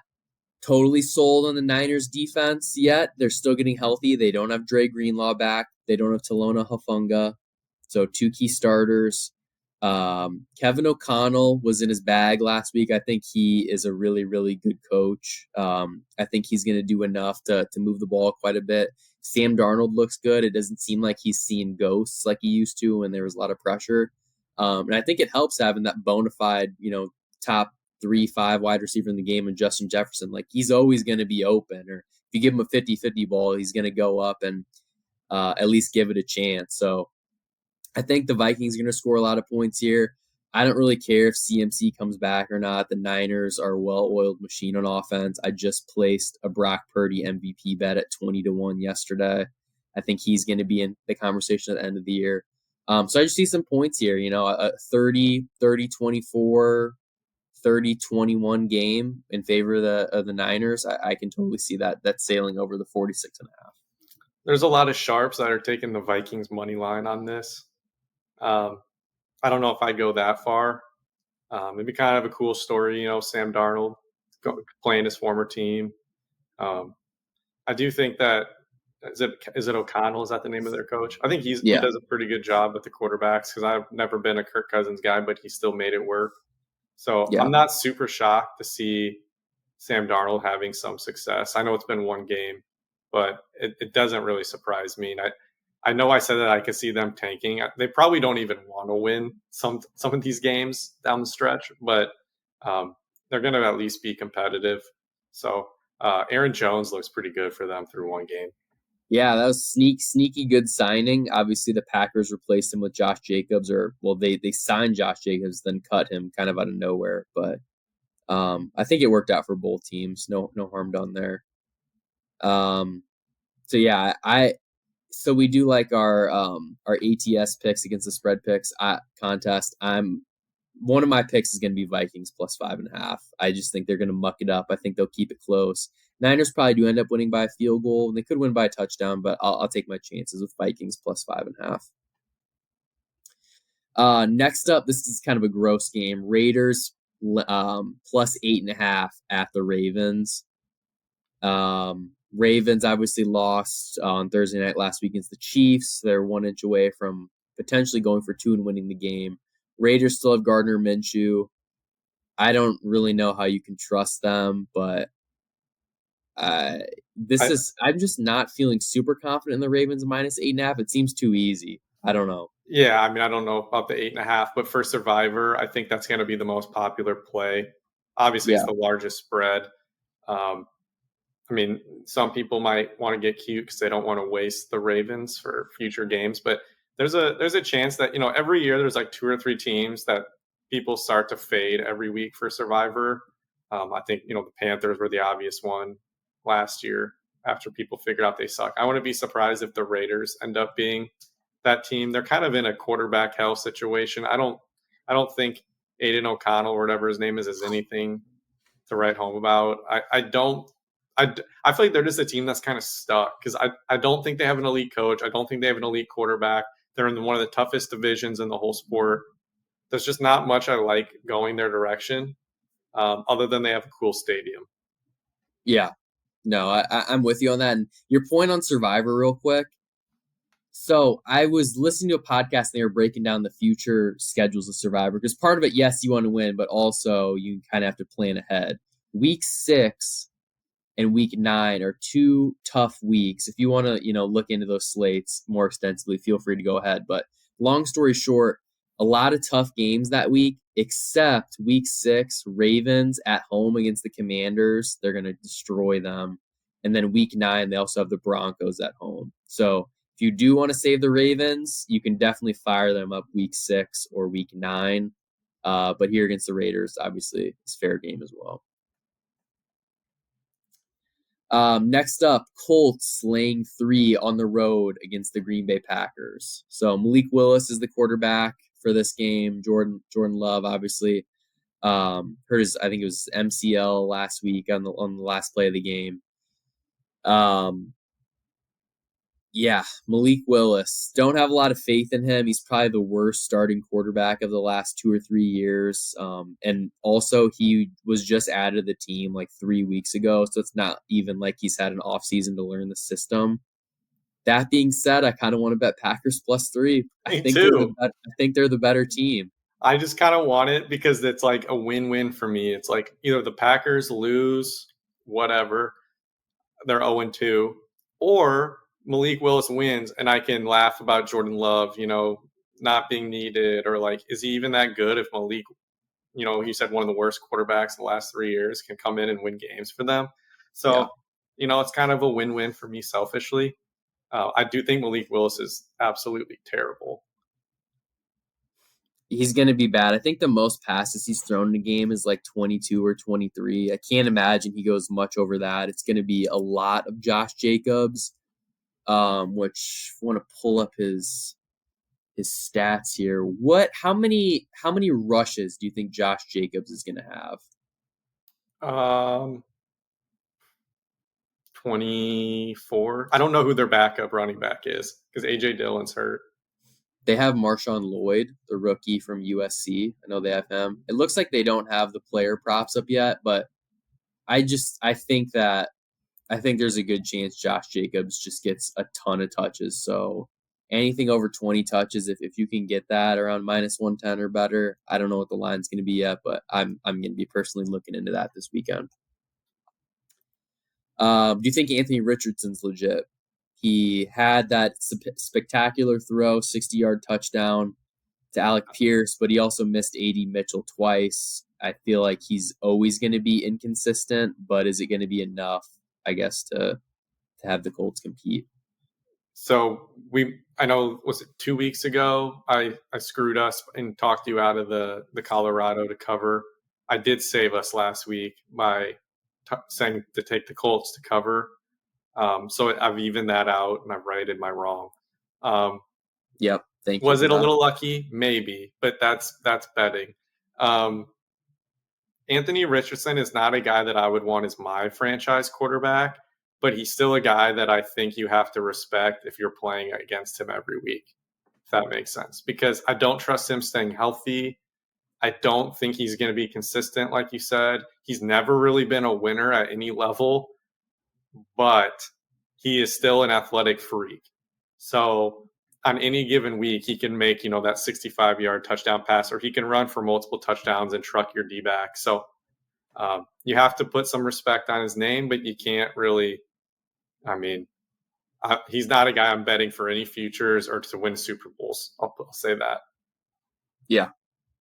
A: totally sold on the Niners defense yet. They're still getting healthy. They don't have Dre Greenlaw back. They don't have Talona Hufanga. So 2 key starters. Kevin O'Connell was in his bag last week. I think he is a really, really good coach. I think he's going to do enough to move the ball quite a bit. Sam Darnold looks good. It doesn't seem like he's seeing ghosts like he used to when there was a lot of pressure. And I think it helps having that bona fide, top 3-5 wide receiver in the game and Justin Jefferson. Like, he's always going to be open. Or if you give him a 50-50 ball, he's going to go up and at least give it a chance. So I think the Vikings are going to score a lot of points here. I don't really care if CMC comes back or not. The Niners are a well-oiled machine on offense. I just placed a Brock Purdy MVP bet at 20-1 yesterday. I think he's going to be in the conversation at the end of the year. So I just see some points here, a 30-24, 30-21 game in favor of the Niners. I can totally see that sailing over the 46.5.
B: There's a lot of sharps that are taking the Vikings money line on this. I don't know if I go that far. It'd be kind of a cool story, Sam Darnold playing his former team. I do think that is it O'Connell? Is that the name of their coach? I think he does a pretty good job with the quarterbacks because I've never been a Kirk Cousins guy, but he still made it work. So yeah. I'm not super shocked to see Sam Darnold having some success. I know it's been 1 game, but it doesn't really surprise me. And I know I said that I could see them tanking. They probably don't even want to win some of these games down the stretch, but they're going to at least be competitive. So Aaron Jones looks pretty good for them through 1 game.
A: Yeah, that was sneaky good signing. Obviously, the Packers replaced him with Josh Jacobs, they signed Josh Jacobs, then cut him kind of out of nowhere. But I think it worked out for both teams. No harm done there. So yeah, so we do like our ATS picks against the spread picks contest. One of my picks is going to be Vikings +5.5. I just think they're going to muck it up. I think they'll keep it close. Niners probably do end up winning by a field goal. They could win by a touchdown, but I'll take my chances with Vikings +5.5. Next up, this is kind of a gross game. Raiders +8.5 at the Ravens. Ravens obviously lost on Thursday night last week against the Chiefs. They're 1 inch away from potentially going for 2 and winning the game. Raiders still have Gardner Minshew. I don't really know how you can trust them, but uh,
B: I,
A: I'm just not feeling super confident in the Ravens -8.5. It seems too easy. I don't know.
B: yeah, I mean, I don't know about the 8.5, but for Survivor, I think that's going to be the most popular play. Obviously, it's
A: Yeah.
B: the largest spread. Um, I mean, some people might want to get cute because they don't want to waste the Ravens for future games, but there's a chance that every year there's like two or three teams that people start to fade every week for Survivor. I think the Panthers were the obvious one last year after people figured out they suck. I wouldn't be surprised if the Raiders end up being that team. They're kind of in a quarterback hell situation. I don't think Aiden O'Connell or whatever his name is anything to write home about. I don't. I feel like they're just a team that's kind of stuck because I don't think they have an elite coach. I don't think they have an elite quarterback. They're in one of the toughest divisions in the whole sport. There's just not much I like going their direction, other than they have a cool stadium.
A: Yeah. No, I'm with you on that. And your point on Survivor, real quick. So I was listening to a podcast and they were breaking down the future schedules of Survivor because part of it, yes, you want to win, but also you kind of have to plan ahead. Week 6 and week 9 are two tough weeks. If you want to, look into those slates more extensively, feel free to go ahead. But long story short, a lot of tough games that week, except week 6, Ravens at home against the Commanders. They're going to destroy them. And then week 9, they also have the Broncos at home. So if you do want to save the Ravens, you can definitely fire them up week 6 or week 9. But here against the Raiders, obviously, it's fair game as well. Next up, Colts laying 3 on the road against the Green Bay Packers. So Malik Willis is the quarterback for this game. Jordan Love, obviously, hurt his, I think it was MCL last week on the last play of the game. Yeah, Malik Willis. Don't have a lot of faith in him. He's probably the worst starting quarterback of the last 2 or 3 years. And also, he was just added to the team like 3 weeks ago, so it's not even like he's had an offseason to learn the system. That being said, I kind of want to bet Packers +3.
B: Me too.
A: I think they're the better team.
B: I just kind of want it because it's like a win-win for me. It's like either the Packers lose, whatever, they're 0-2, or Malik Willis wins and I can laugh about Jordan Love, not being needed, or like, is he even that good if Malik, he said one of the worst quarterbacks in the last 3 years can come in and win games for them.
A: Yeah.
B: So, it's kind of a win-win for me selfishly. I do think Malik Willis is absolutely terrible.
A: He's going to be bad. I think the most passes he's thrown in a game is like 22 or 23. I can't imagine he goes much over that. It's going to be a lot of Josh Jacobs, which I want to pull up his stats here. How many rushes do you think Josh Jacobs is going to have?
B: 24. I don't know who their backup running back is because AJ Dillon's hurt.
A: They have Marshawn Lloyd, the rookie from USC. I know they have him. It looks like they don't have the player props up yet, but I think there's a good chance Josh Jacobs just gets a ton of touches. So anything over 20 touches, if you can get that around -110 or better, I don't know what the line's going to be yet, but I'm going to be personally looking into that this weekend. Do you think Anthony Richardson's legit? He had that spectacular throw, 60-yard touchdown to Alec Pierce, but he also missed A.D. Mitchell twice. I feel like he's always going to be inconsistent, but is it going to be enough, I guess, to have the Colts compete?
B: So I know, was it 2 weeks ago? I screwed us and talked you out of the Colorado to cover. I did save us last week by saying to take the Colts to cover. So I've evened that out and I've righted my wrong.
A: Yep. Thank you.
B: Was it a little lucky? Maybe, but that's betting. Anthony Richardson is not a guy that I would want as my franchise quarterback, but he's still a guy that I think you have to respect if you're playing against him every week, if that makes sense. Because I don't trust him staying healthy. I don't think he's going to be consistent, like you said. He's never really been a winner at any level. but he is still an athletic freak. So on any given week, he can make, that 65-yard touchdown pass, or he can run for multiple touchdowns and truck your D back. So you have to put some respect on his name, but you can't really, I mean, he's not a guy I'm betting for any futures or to win Super Bowls. I'll say that.
A: Yeah.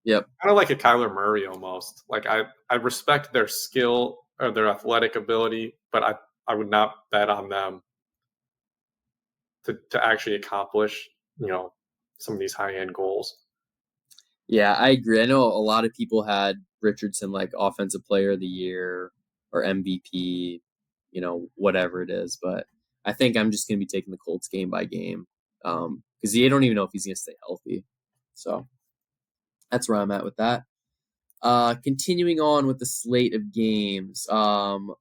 A: Yep.
B: Kind of like a Kyler Murray almost. Like I respect their skill or their athletic ability, but I would not bet on them to actually accomplish, some of these high end goals.
A: Yeah, I agree. I know a lot of people had Richardson like offensive player of the year or MVP, whatever it is. But I think I'm just going to be taking the Colts game by game because you don't even know if he's going to stay healthy. So that's where I'm at with that. Continuing on with the slate of games,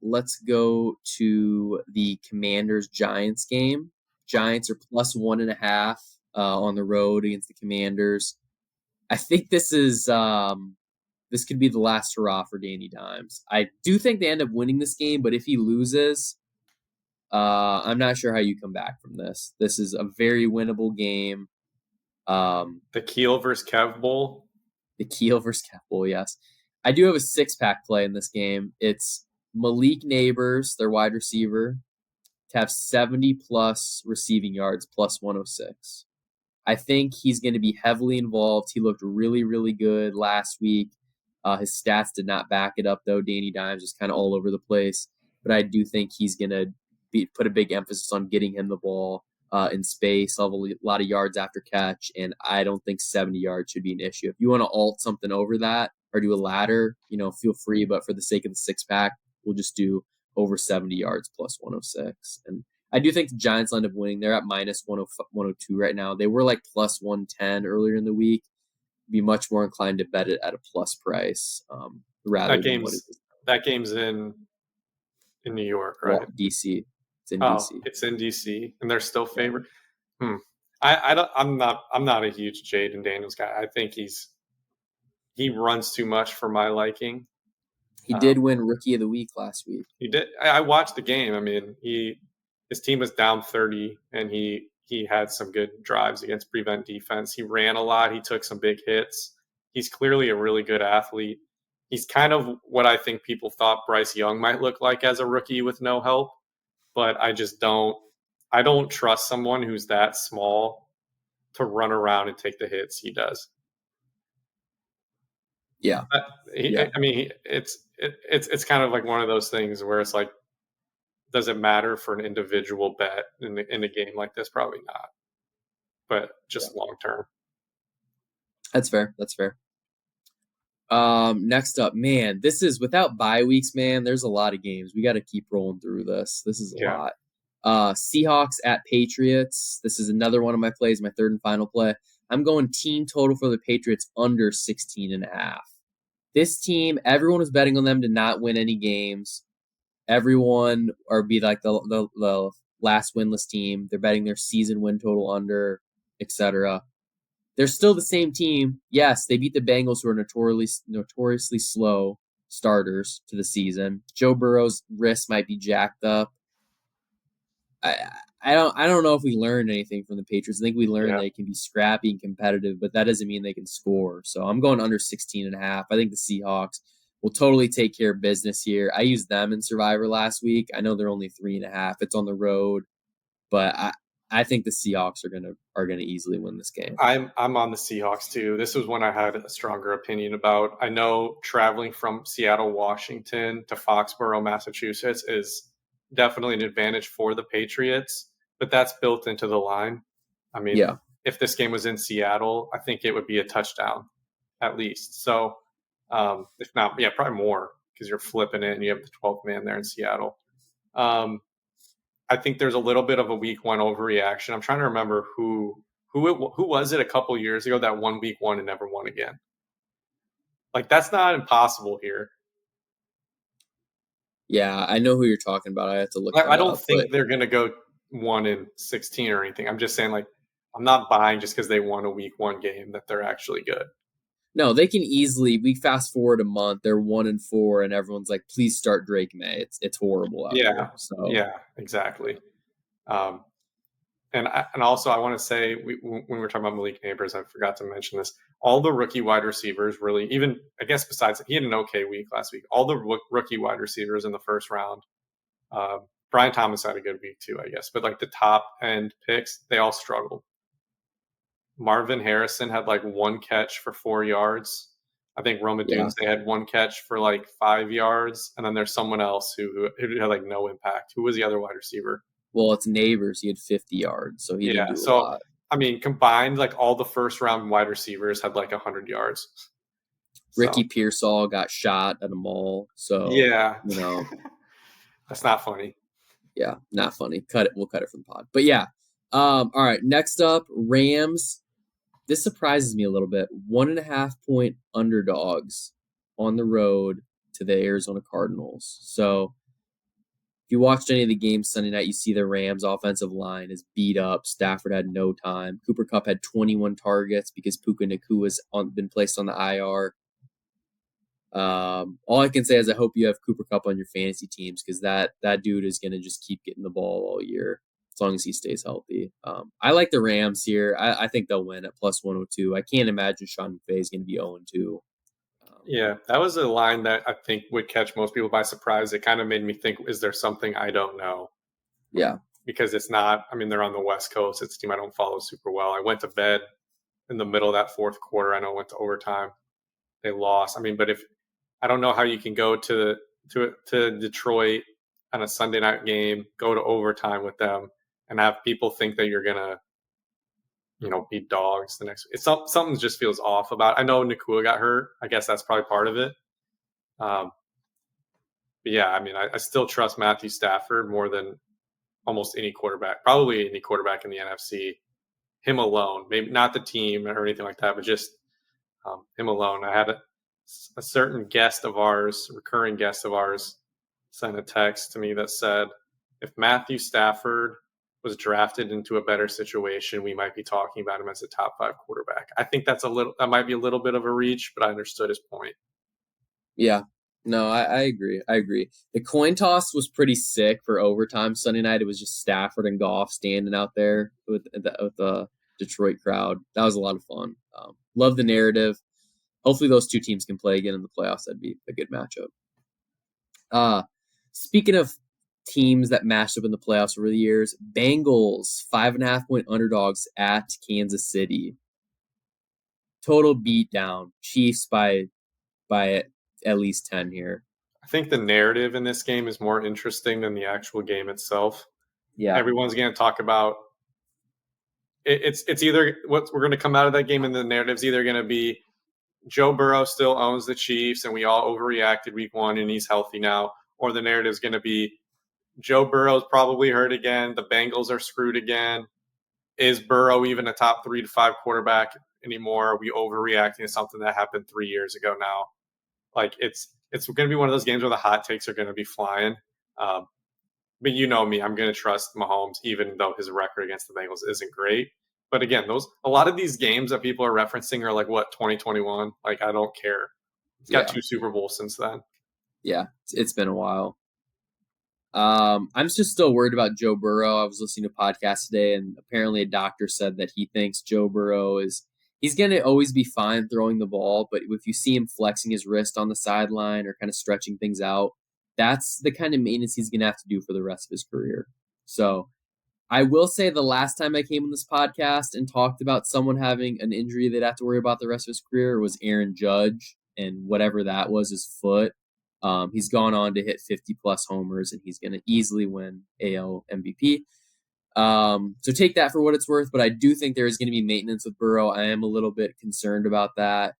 A: let's go to the Commanders Giants game. Giants are plus 1.5 on the road against the Commanders. I think this could be the last hurrah for Danny Dimes. I do think they end up winning this game, but if he loses, I'm not sure how you come back from this. This is a very winnable game.
B: The Keel versus Kev Bowl.
A: The Keel versus Kev Bowl, yes. I do have a 6-pack play in this game. It's Malik Neighbors, their wide receiver, to have 70-plus receiving yards, plus 106. I think he's going to be heavily involved. He looked really, really good last week. His stats did not back it up, though. Danny Dimes was kind of all over the place. But I do think he's going to put a big emphasis on getting him the ball in space, level a lot of yards after catch, and I don't think 70 yards should be an issue. If you want to alt something over that or do a ladder, feel free. But for the sake of the 6-pack, we'll just do over 70 yards plus 106. And I do think the Giants end up winning. They're at minus 102 right now. They were like plus 110 earlier in the week. Be much more inclined to bet it at a plus price rather than what it is.
B: That game's in New York, right?
A: DC. It's in DC.
B: It's in DC, and they're still favored. I'm not a huge Jaden Daniels guy. I think he runs too much for my liking.
A: He did win Rookie of the Week last week.
B: He did. I watched the game. I mean, his team was down 30, and he had some good drives against prevent defense. He ran a lot. He took some big hits. He's clearly a really good athlete. He's kind of what I think people thought Bryce Young might look like as a rookie with no help, but I don't trust someone who's that small to run around and take the hits he does.
A: Yeah.
B: I mean, it's kind of like one of those things where it's like, does it matter for an individual bet in a game like this? Probably not, but just long term.
A: That's fair. Next up, man, this is without bye weeks, man. There's a lot of games. We got to keep rolling through this. This is a lot. Seahawks at Patriots. This is another one of my plays, my third and final play. I'm going team total for the Patriots under 16.5. This team, everyone was betting on them to not win any games. Everyone or be like the last winless team. They're betting their season win total under, etc. They're still the same team. Yes, they beat the Bengals, who are notoriously slow starters to the season. Joe Burrow's wrist might be jacked up. I don't know if we learned anything from the Patriots. I think we learned they can be scrappy and competitive, but that doesn't mean they can score. So I'm going under 16.5. I think the Seahawks will totally take care of business here. I used them in Survivor last week. I know they're only 3.5. It's on the road, but I think the Seahawks are gonna easily win this game.
B: I'm on the Seahawks too. This was one I had a stronger opinion about. I know traveling from Seattle, Washington to Foxborough, Massachusetts is definitely an advantage for the Patriots, but that's built into the line. I mean, if this game was in Seattle, I think it would be a touchdown at least. So if not, probably more because you're flipping it and you have the 12th man there in Seattle. I think there's a little bit of a week one overreaction. I'm trying to remember who was it a couple years ago that won week one and never won again. Like, that's not impossible here.
A: Yeah, I know who you're talking about. I have to look.
B: I don't think they're going to go 1-16 or anything. I'm just saying, like, I'm not buying just because they won a week one game that they're actually good.
A: No, they can easily. We fast forward a month, they're 1-4, and everyone's like, "Please start Drake May." It's horrible out
B: Yeah,
A: here. So
B: yeah, exactly. Um, and also I want to say when we were talking about Malik Neighbors, I forgot to mention this. All the rookie wide receivers, really, even I guess besides he had an okay week last week. All the rookie wide receivers in the first round. Uh, Brian Thomas had a good week too, I guess, but like the top end picks, they all struggled. Marvin Harrison had like one catch for 4 yards. I think Roma
A: yeah,
B: Dunze had one catch for like 5 yards, and then there's someone else who had like no impact. Who was the other wide receiver?
A: well, it's Neighbors. He had 50 yards, so he didn't
B: Yeah,
A: do a
B: so
A: lot.
B: I mean, combined, like all the first round wide receivers had like 100 yards. So
A: Ricky Pearsall got shot at a mall, so
B: yeah,
A: you know,
B: that's not funny.
A: yeah, not funny. Cut it. We'll cut it from the pod. But yeah, all right. Next up, Rams. This surprises me a little bit. 1.5 point underdogs on the road to the Arizona Cardinals. So if you watched any of the games Sunday night, you see the Rams offensive line is beat up. Stafford had no time. Cooper Kupp had 21 targets because Puka Nacua has been placed on the IR. All I can say is I hope you have Cooper Kupp on your fantasy teams because that dude is going to just keep getting the ball all year as long as he stays healthy. I like the Rams here. I think they'll win at plus 102. I can't imagine Sean McVay is going to be 0-2.
B: Yeah, that was a line that I think would catch most people by surprise. It kind of made me think, is there something I don't know?
A: Yeah,
B: Because it's not, I mean, they're on the West Coast. It's a team I don't follow super well. I went to bed in the middle of that fourth quarter. I know it went to overtime. They lost. I mean, but if I don't know how you can go to Detroit on a Sunday night game, go to overtime with them, and have people think that you're gonna, be dogs the next. It's something just feels off about it. I know Nakua got hurt. I guess that's probably part of it. Um, but yeah, I mean, I still trust Matthew Stafford more than almost any quarterback, probably any quarterback in the NFC. Him alone, maybe not the team or anything like that, but just him alone. I had a certain guest of ours, recurring guest of ours, sent a text to me that said, if Matthew Stafford was drafted into a better situation, we might be talking about him as a top 5 quarterback. I think that might be a little bit of a reach, but I understood his point.
A: yeah. No, I agree. I agree. The coin toss was pretty sick for overtime Sunday night. It was just Stafford and Goff standing out there with the Detroit crowd. That was a lot of fun. Love the narrative. Hopefully those two teams can play again in the playoffs. That'd be a good matchup. Uh, Speaking of teams that matched up in the playoffs over the years, Bengals 5.5 point underdogs at Kansas City. Total beatdown. Chiefs by at least 10 here.
B: I think the narrative in this game is more interesting than the actual game itself.
A: Yeah,
B: Everyone's going to talk about it's either what we're going to come out of that game, and the narrative's either going to be Joe Burrow still owns the Chiefs and we all overreacted week 1 and he's healthy now, or the narrative's going to be Joe Burrow's probably hurt again, the Bengals are screwed again. Is Burrow even a top 3 to 5 quarterback anymore? Are we overreacting to something that happened 3 years ago now? Like it's going to be one of those games where the hot takes are going to be flying. But you know me, I'm going to trust Mahomes, even though his record against the Bengals isn't great. But again, a lot of these games that people are referencing are like what 2021. Like I don't care. He's got
A: yeah,
B: 2 Super Bowls since then.
A: yeah. It's been a while. I'm just still worried about Joe Burrow. I was listening to a podcast today, and apparently a doctor said that he thinks Joe Burrow he's going to always be fine throwing the ball, but if you see him flexing his wrist on the sideline or kind of stretching things out, that's the kind of maintenance he's going to have to do for the rest of his career. So I will say the last time I came on this podcast and talked about someone having an injury they'd have to worry about the rest of his career was Aaron Judge, and whatever that was, his foot. He's gone on to hit 50 plus homers, and he's going to easily win AL MVP. So take that for what it's worth, but I do think there is going to be maintenance with Burrow. I am a little bit concerned about that.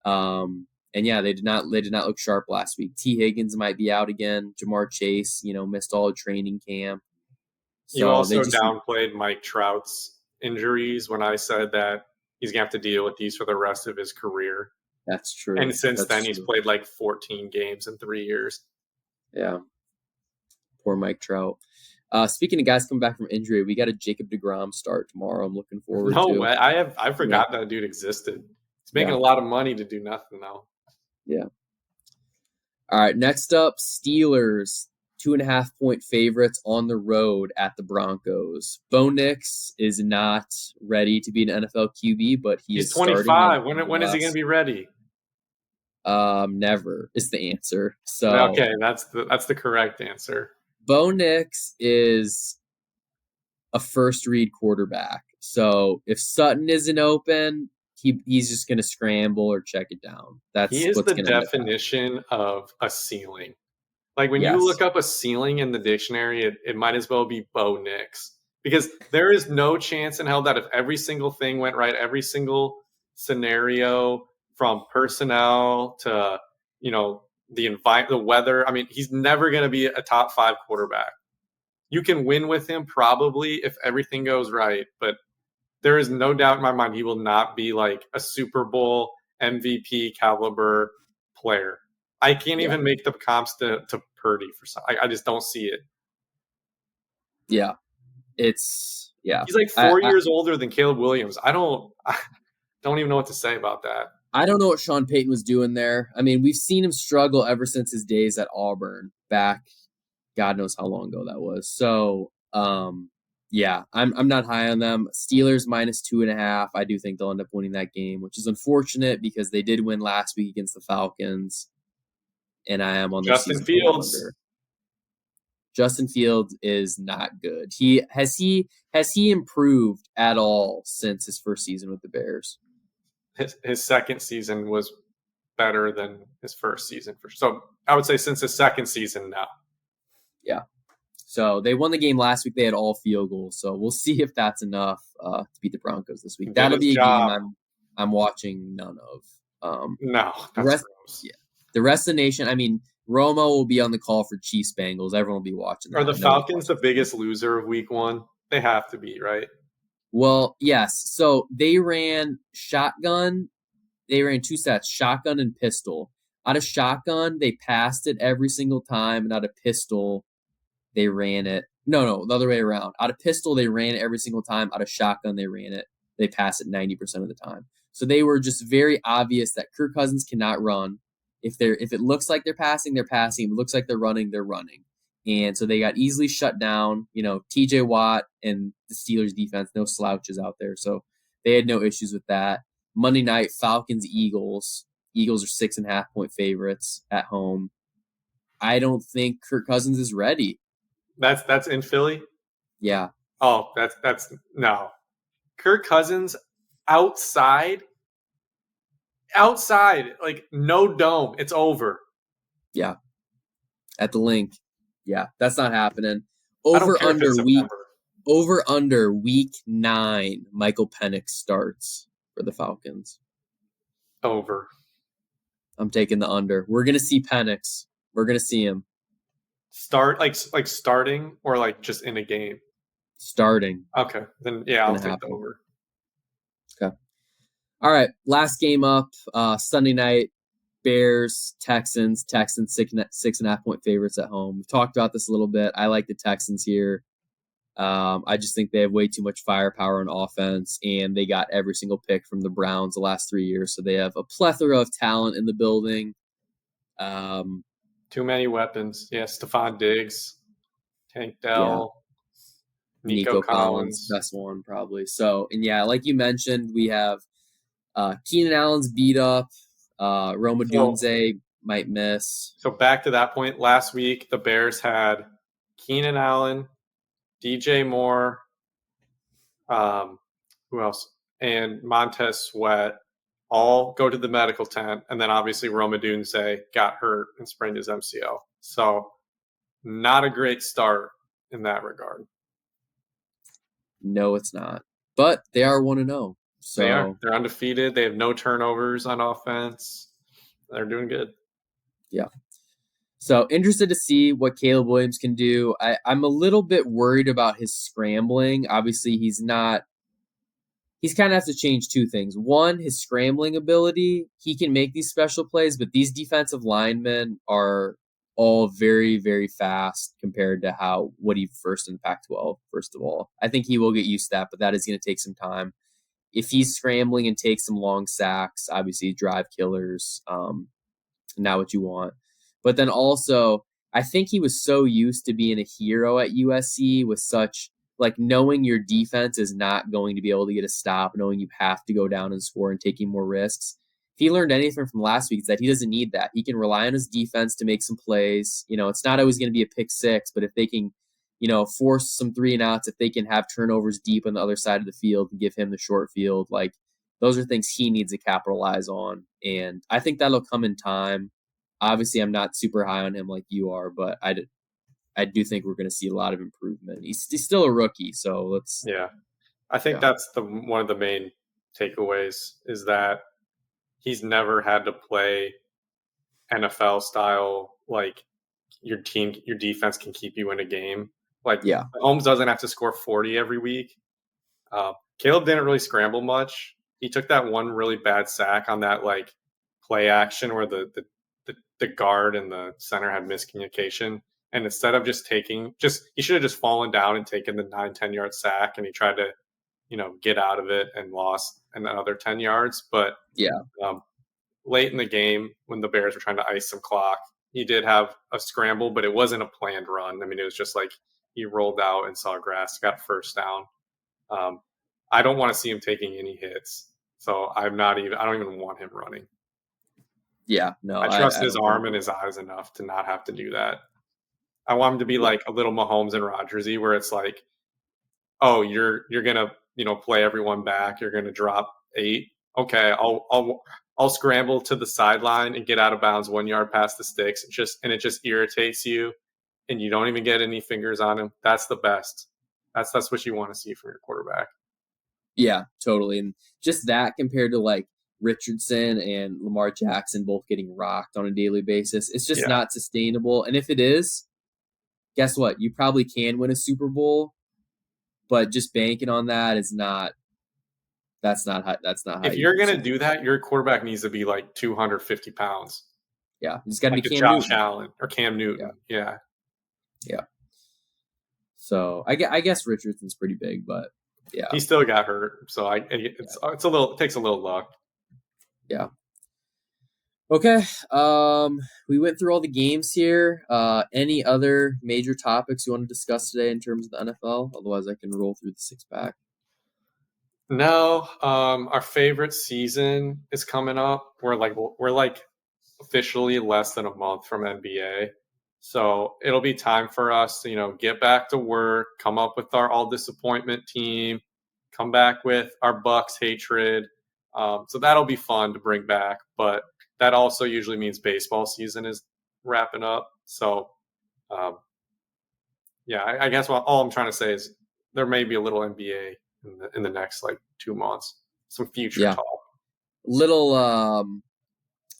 A: And yeah, they did not look sharp last week. T. Higgins might be out again. Jamar Chase, missed all of training camp.
B: You
A: So they
B: also
A: just
B: downplayed Mike Trout's injuries when I said that he's going to have to deal with these for the rest of his career.
A: that's true.
B: And since
A: That's
B: then, he's
A: true.
B: played like 14 games in 3 years.
A: Yeah. Poor Mike Trout. Speaking of guys coming back from injury, we got a Jacob deGrom start tomorrow. I'm looking forward
B: No
A: to.
B: way. I
A: Yeah.
B: forgot that dude existed. making
A: Yeah.
B: a lot of money to do nothing though.
A: Yeah. All right. Next up, Steelers, 2.5-point favorites on the road at the Broncos. Bo Nix is not ready to be an NFL QB, but he
B: He's
A: is starting
B: 25. When is he going to
A: nonetheless.
B: be ready?
A: Never is the answer. So
B: Okay, that's the correct answer.
A: Bo Nix is a first read quarterback. So if Sutton isn't open, he's just going to scramble or check it down.
B: He
A: That's
B: is
A: what's
B: the
A: going to end up happening.
B: definition of a ceiling. Like when you
A: Yes.
B: look up a ceiling in the dictionary, it might as well be Bo Nix because there is no chance in hell that if every single thing went right, every single scenario from personnel to the weather. I mean, he's never going to be a top 5 quarterback. You can win with him probably if everything goes right, but there is no doubt in my mind he will not be like a Super Bowl MVP caliber player. I can't
A: Yeah.
B: even make the comps to Purdy for some. I just don't see it.
A: Yeah.
B: He's like
A: I,
B: 4 years older than Caleb Williams. I don't even know what to say about that.
A: I don't know what Sean Payton was doing there. I mean, we've seen him struggle ever since his days at Auburn back, God knows how long ago that was. So, yeah, I'm not high on them. Steelers -2.5. I do think they'll end up winning that game, which is unfortunate because they did win last week against the Falcons, and I am on their
B: Justin
A: season total
B: Fields.
A: under. Justin Fields is not good. He has improved at all since his first season with the Bears?
B: His second season was better than his first season. So I would say since his second season now.
A: Yeah. So they won the game last week. They had all field goals. So we'll see if that's enough to beat the Broncos this week.
B: Did
A: That'll
B: his
A: be a
B: job.
A: game I'm watching none of.
B: No,
A: The
B: that's
A: rest,
B: gross.
A: yeah, the rest of the nation. I mean, Romo will be on the call for Chiefs Bengals. Everyone will be watching that.
B: Are the Falcons the biggest loser of week 1? They have to be, right?
A: Well, yes. So they ran shotgun. They ran 2 sets, shotgun and pistol. Out of shotgun, they passed it every single time, and out of pistol, they ran it. No, the other way around. Out of pistol, they ran it every single time. Out of shotgun, they ran it. They passed it 90% of the time. So they were just very obvious that Kirk Cousins cannot run. If it looks like they're passing, they're passing. If it looks like they're running, they're running. And so they got easily shut down. TJ Watt and the Steelers defense, no slouches out there. So they had no issues with that. Monday night, Falcons, Eagles. Eagles are 6.5-point favorites at home. I don't think Kirk Cousins is ready.
B: That's in Philly?
A: Yeah.
B: Oh, that's no. Kirk Cousins outside, like no dome. It's over.
A: Yeah. At the link. Yeah, that's not happening.
B: I don't care if it's
A: Under week 9, Michael Penix starts for the Falcons.
B: Over.
A: I'm taking the under. We're gonna see Penix. We're gonna see him.
B: Starting or like just in a game?
A: Starting.
B: Okay. Then yeah, I'll take the over.
A: Okay. All right. Last game up. Sunday night. Bears, Texans. Texans 6.5-point favorites at home. We've talked about this a little bit. I like the Texans here. I just think they have way too much firepower on offense, and they got every single pick from the Browns the last 3 years. So they have a plethora of talent in the building.
B: Too many weapons. Yeah, Stephon Diggs, Tank Dell, Nico Collins.
A: Best one probably. So, and yeah, like you mentioned, we have Keenan Allen's beat up. Roma Dunze might miss.
B: So back to that point, last week the Bears had Keenan Allen, DJ Moore, who else? And Montez Sweat all go to the medical tent, and then obviously Roma Dunze got hurt and sprained his MCL. So not a great start in that regard.
A: No, it's not. But they are 1-0. So
B: they are. They're undefeated. They have no turnovers on offense. They're doing good.
A: Yeah. So interested to see what Caleb Williams can do. I'm a little bit worried about his scrambling. Obviously, he's kind of has to change 2 things. One, his scrambling ability. He can make these special plays, but these defensive linemen are all very, very fast compared to what he first in the Pac-12, first of all. I think he will get used to that, but that is going to take some time. if he's scrambling and takes some long sacks, obviously drive killers, not what you want. But then also, I think he was so used to being a hero at USC with such like knowing your defense is not going to be able to get a stop, knowing you have to go down and score and taking more risks. If he learned anything from last week, it's that he doesn't need that. He can rely on his defense to make some plays. It's not always going to be a pick six, but if they can, force some 3-and-outs, if they can have turnovers deep on the other side of the field and give him the short field, like those are things he needs to capitalize on. And I think that'll come in time. Obviously, I'm not super high on him like you are, but I do think we're going to see a lot of improvement. He's still a rookie, so let's.
B: Yeah, I think
A: Yeah,
B: that's one of the main takeaways is that he's never had to play NFL style, like your defense can keep you in a game. Like
A: yeah,
B: Mahomes doesn't have to score 40 every week. Caleb didn't really scramble much. He took that one really bad sack on that like play action where the guard and the center had miscommunication. And instead of he should have just fallen down and taken the 9-10 yard sack, and he tried to, get out of it and lost another 10 yards. But
A: yeah,
B: late in the game, when the Bears were trying to ice some clock, he did have a scramble, but it wasn't a planned run. I mean, it was just like he rolled out and saw grass, got first down. I don't want to see him taking any hits, so I don't even want him running.
A: yeah. No,
B: I trust his
A: don't
B: arm and his eyes enough to not have to do that. I want him to be like a little Mahomes and Rodgersy, where it's like, oh, you're gonna play everyone back. You're gonna drop 8. Okay, I'll scramble to the sideline and get out of bounds 1 yard past the sticks. It just irritates you, and you don't even get any fingers on him. That's the best. That's what you want to see from your quarterback.
A: Yeah, totally. And just that compared to like Richardson and Lamar Jackson both getting rocked on a daily basis, it's just
B: Yeah.
A: not sustainable. And if it is, guess what? You probably can win a Super Bowl, but just banking on that is not. That's not how
B: If
A: you
B: you're
A: win a
B: gonna
A: Super
B: do
A: Bowl.
B: that, your quarterback needs to be like 250 pounds,
A: Yeah, it's got to be
B: like a
A: Cam
B: Josh
A: Newton.
B: Allen or Cam
A: Yeah,
B: Newton. Yeah.
A: yeah. So I guess Richardson's pretty big, but yeah,
B: He still got hurt, so it takes a little luck.
A: yeah. Okay. We went through all the games here. Any other major topics you want to discuss today in terms of the NFL? Otherwise, I can roll through the 6-pack.
B: No, our favorite season is coming up. We're like officially less than a month from NBA. So it'll be time for us to, get back to work, come up with our all disappointment team, come back with our Bucks hatred. So that'll be fun to bring back. But that also usually means baseball season is wrapping up. So, yeah, I guess all I'm trying to say is there may be a little NBA in the next like 2 months, some future
A: Yeah.
B: talk.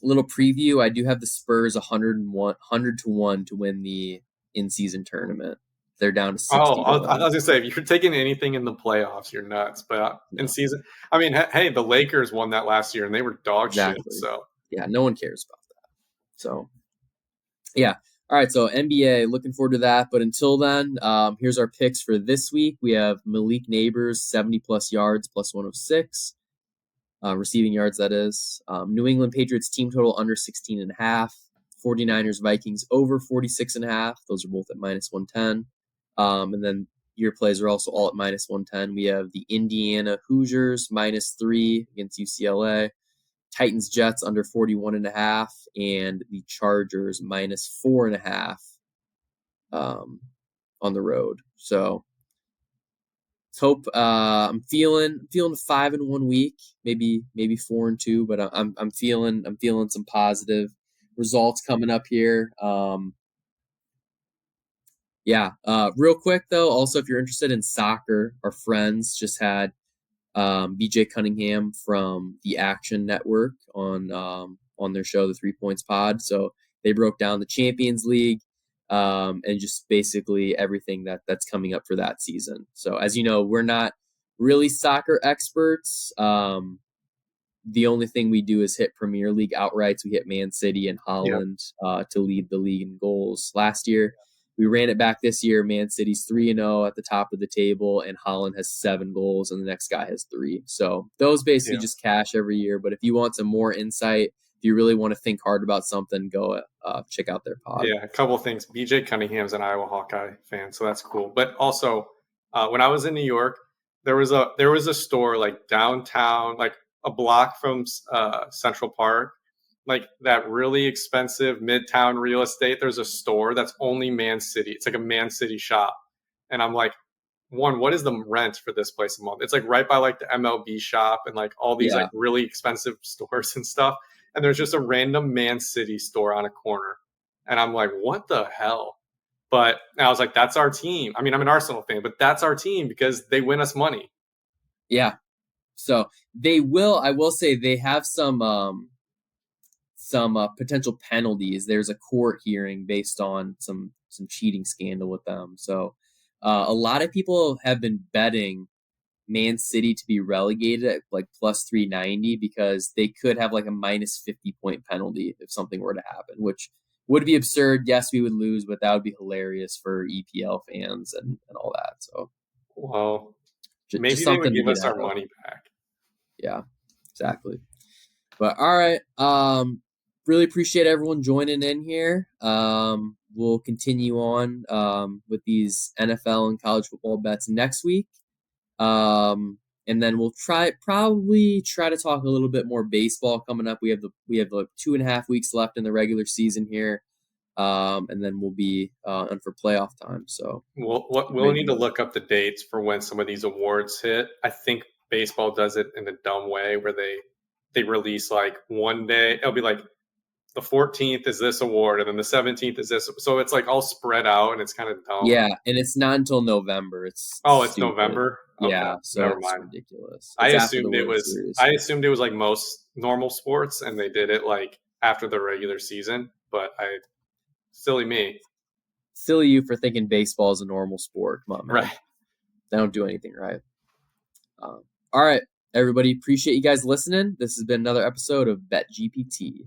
A: Little preview. I do have the Spurs 100 to 1 to win the in-season tournament. They're down to 60
B: Oh,
A: to
B: I
A: 1.
B: was gonna say if you're taking anything in the playoffs, you're nuts. But in
A: No,
B: season, I mean, hey, the Lakers won that last year and they were dog shit.
A: exactly.
B: So
A: Yeah, no one cares about that. So yeah. All right, so NBA, looking forward to that. But until then, here's our picks for this week. We have Malik Neighbors, 70-plus yards, plus 106. Receiving yards, that is. New England Patriots team total under 16.5. 49ers Vikings over 46.5. Those are both at minus 110. And then your plays are also all at minus 110. We have the Indiana Hoosiers -3 against UCLA. Titans Jets under 41.5, and the Chargers -4.5 on the road. So let's hope. I'm feeling 5 in 1 week, maybe 4 and 2, but I'm feeling some positive results coming up here. Yeah. Real quick though, also if you're interested in soccer, our friends just had BJ Cunningham from the Action Network on their show, the 3 Points Pod. So they broke down the Champions League and just basically everything that's coming up for that season. So as you know, we're not really soccer experts. The only thing we do is hit Premier League outrights. We hit Man City and Holland to lead the league in goals last year. We ran it back this year. Man City's 3-0 at the top of the table, and Holland has 7 goals, and the next guy has 3. So those basically
B: Yeah.
A: just cash every year. But if you want some more insight, if you really want to think hard about something, go check out their pod.
B: Yeah, a couple of things. BJ Cunningham's an Iowa Hawkeye fan, so that's cool. But also, when I was in New York, there was a store like downtown, like a block from Central Park, like that really expensive midtown real estate. There's a store that's only Man City. It's like a Man City shop, and I'm like, one, what is the rent for this place a month? It's like right by like the MLB shop and like all these like
A: Yeah.
B: really expensive stores and stuff. And there's just a random Man City store on a corner. And I'm like, what the hell? But I was like, that's our team. I mean, I'm an Arsenal fan, but that's our team because they win us money.
A: Yeah. So they will. I will say they have some potential penalties. There's a court hearing based on some cheating scandal with them. So a lot of people have been betting Man City to be relegated at like plus 390 because they could have like a minus 50 point penalty if something were to happen, which would be absurd. Yes, we would lose, but that would be hilarious for EPL fans and all that. So
B: Well,
A: just
B: maybe they would
A: something to
B: give
A: get
B: us
A: out
B: our
A: of.
B: money back.
A: Yeah, exactly. But all right. Really appreciate everyone joining in here. We'll continue on with these NFL and college football bets next week. And then we'll probably try to talk a little bit more baseball coming up. We have like 2.5 weeks left in the regular season here. And then we'll be on for playoff time. So
B: We'll need to look up the dates for when some of these awards hit. I think baseball does it in a dumb way where they release like one day. It'll be like the 14th is this award, and then the 17th is this. So it's like all spread out, and it's kind of dumb.
A: Yeah, and it's not until November. It's
B: Oh, it's
A: stupid.
B: November. Okay,
A: Yeah, so
B: never
A: it's
B: mind.
A: ridiculous.
B: I
A: It's after the
B: assumed it
A: World
B: was.
A: Series.
B: I assumed it was like most normal sports, and they did it like after the regular season. But silly me.
A: Silly you for thinking baseball is a normal sport. Come on, man.
B: Right.
A: They don't do anything right. All right, everybody. Appreciate you guys listening. This has been another episode of Bet GPT.